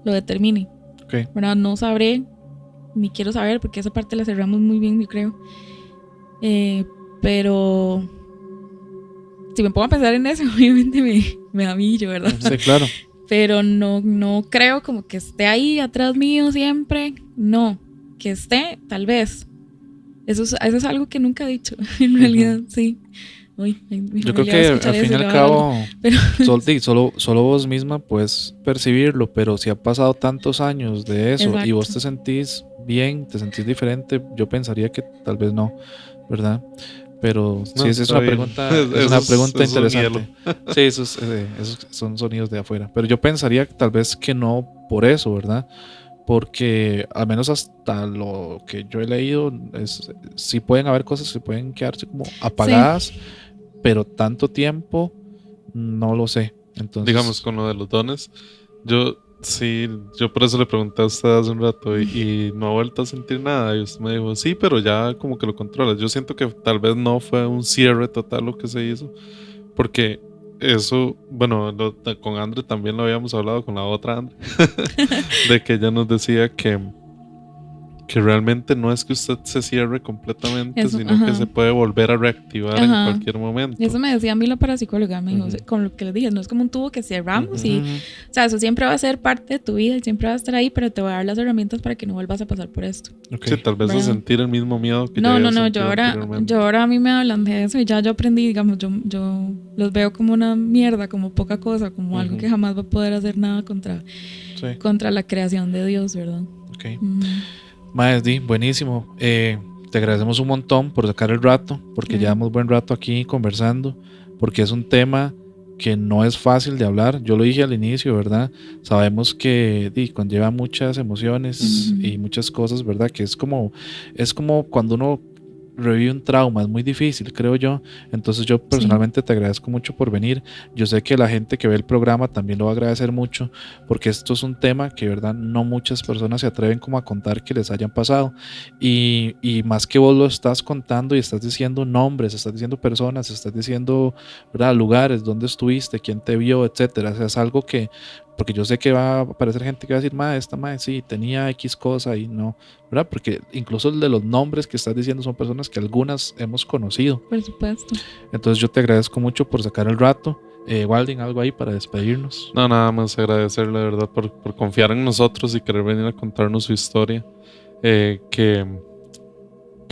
determine, Okay. ¿verdad? No sabré, ni quiero saber, porque esa parte la cerramos muy bien, yo creo. Pero si me pongo a pensar en eso, obviamente me da millo, ¿verdad? Sí, claro. Pero no creo como que esté ahí atrás mío siempre. No, que esté, tal vez. Eso es algo que nunca he dicho, en realidad, sí. Uy, yo creo que al fin y al cabo solo vos misma puedes percibirlo, pero si ha pasado tantos años de eso. Exacto. Y vos te sentís bien, te sentís diferente, yo pensaría que tal vez no, ¿verdad? Pero no, sí, es una pregunta, interesante. Sí, esos son sonidos de afuera. Pero yo pensaría que tal vez que no por eso, ¿verdad? Porque al menos hasta lo que yo he leído, sí pueden haber cosas que pueden quedarse como apagadas, sí. Pero tanto tiempo, no lo sé. Entonces, digamos, con lo de los dones, yo por eso le pregunté a usted hace un rato y no ha vuelto a sentir nada. Y usted me dijo, sí, pero ya como que lo controlas. Yo siento que tal vez no fue un cierre total lo que se hizo, porque eso, bueno, con Andre también lo habíamos hablado, con la otra Andre, de que ella nos decía que realmente no es que usted se cierre completamente, eso, sino que se puede volver a reactivar en cualquier momento. Eso me decía a mí la parapsicóloga, me dijo, con lo que le dije, no es como un tubo que cerramos y, o sea, eso siempre va a ser parte de tu vida y siempre va a estar ahí, pero te va a dar las herramientas para que no vuelvas a pasar por esto. Okay. Sí, tal vez a sentir el mismo miedo que no, yo ahora a mí me hablan de eso y ya yo aprendí, digamos, yo los veo como una mierda, como poca cosa, como algo que jamás va a poder hacer nada contra la creación de Dios, ¿verdad? Ok. Maesdi, buenísimo. Te agradecemos un montón por sacar el rato, porque llevamos buen rato aquí conversando, porque es un tema que no es fácil de hablar. Yo lo dije al inicio, ¿verdad? Sabemos que conlleva muchas emociones y muchas cosas, ¿verdad? Que es como cuando uno revive un trauma, es muy difícil, creo yo. Entonces yo personalmente te agradezco mucho por venir. Yo sé que la gente que ve el programa también lo va a agradecer mucho, porque esto es un tema que, verdad, no muchas personas se atreven como a contar que les hayan pasado, y más que vos lo estás contando y estás diciendo nombres, estás diciendo personas, estás diciendo, ¿verdad?, lugares, dónde estuviste, quién te vio, etcétera. O sea, es algo que, porque yo sé que va a aparecer gente que va a decir, esta madre sí tenía X cosa y no, ¿verdad? Porque incluso el de los nombres que estás diciendo son personas que algunas hemos conocido. Por supuesto. Entonces yo te agradezco mucho por sacar el rato. Walding, ¿algo ahí para despedirnos? No, nada más agradecerle, de verdad, por confiar en nosotros y querer venir a contarnos su historia. Que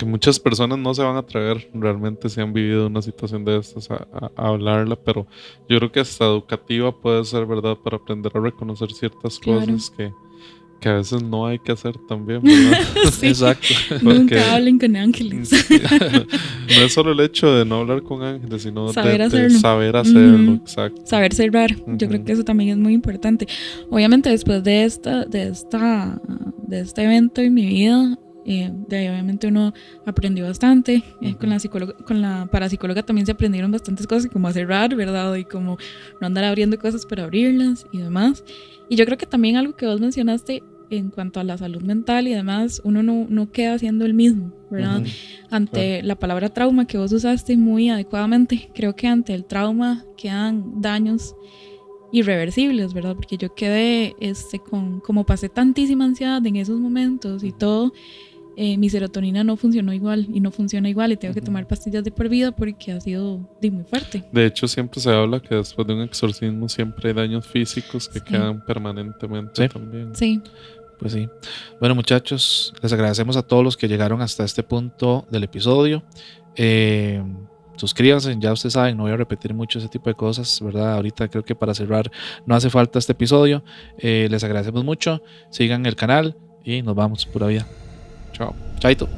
muchas personas no se van a atrever realmente si han vivido una situación de estas a hablarla, pero yo creo que hasta educativa puede ser, ¿verdad? Para aprender a reconocer ciertas cosas que a veces no hay que hacer también, ¿verdad? Sí. Exacto. Nunca hablen con ángeles. No es solo el hecho de no hablar con ángeles, sino de saber hacerlo, exacto. Saber cerrar. Yo creo que eso también es muy importante. Obviamente después de este evento en mi vida, obviamente uno aprendió bastante. Con la parapsicóloga también se aprendieron bastantes cosas, como a cerrar, ¿verdad? Y como no andar abriendo cosas para abrirlas y demás. Y yo creo que también algo que vos mencionaste en cuanto a la salud mental y demás, uno no queda siendo el mismo, ¿verdad? Ante la palabra trauma que vos usaste muy adecuadamente, creo que ante el trauma quedan daños irreversibles, ¿verdad? Porque yo quedé, como pasé tantísima ansiedad en esos momentos y todo, mi serotonina no funcionó igual y no funciona igual y tengo que tomar pastillas de por vida porque ha sido muy fuerte. De hecho, siempre se habla que después de un exorcismo siempre hay daños físicos que quedan permanentemente también. Sí. Pues sí. Bueno, muchachos, les agradecemos a todos los que llegaron hasta este punto del episodio. suscríbanse, ya ustedes saben, no voy a repetir mucho ese tipo de cosas, ¿verdad? Ahorita creo que para cerrar no hace falta este episodio. Les agradecemos mucho, sigan el canal y nos vamos, pura vida. Chao. Chaito.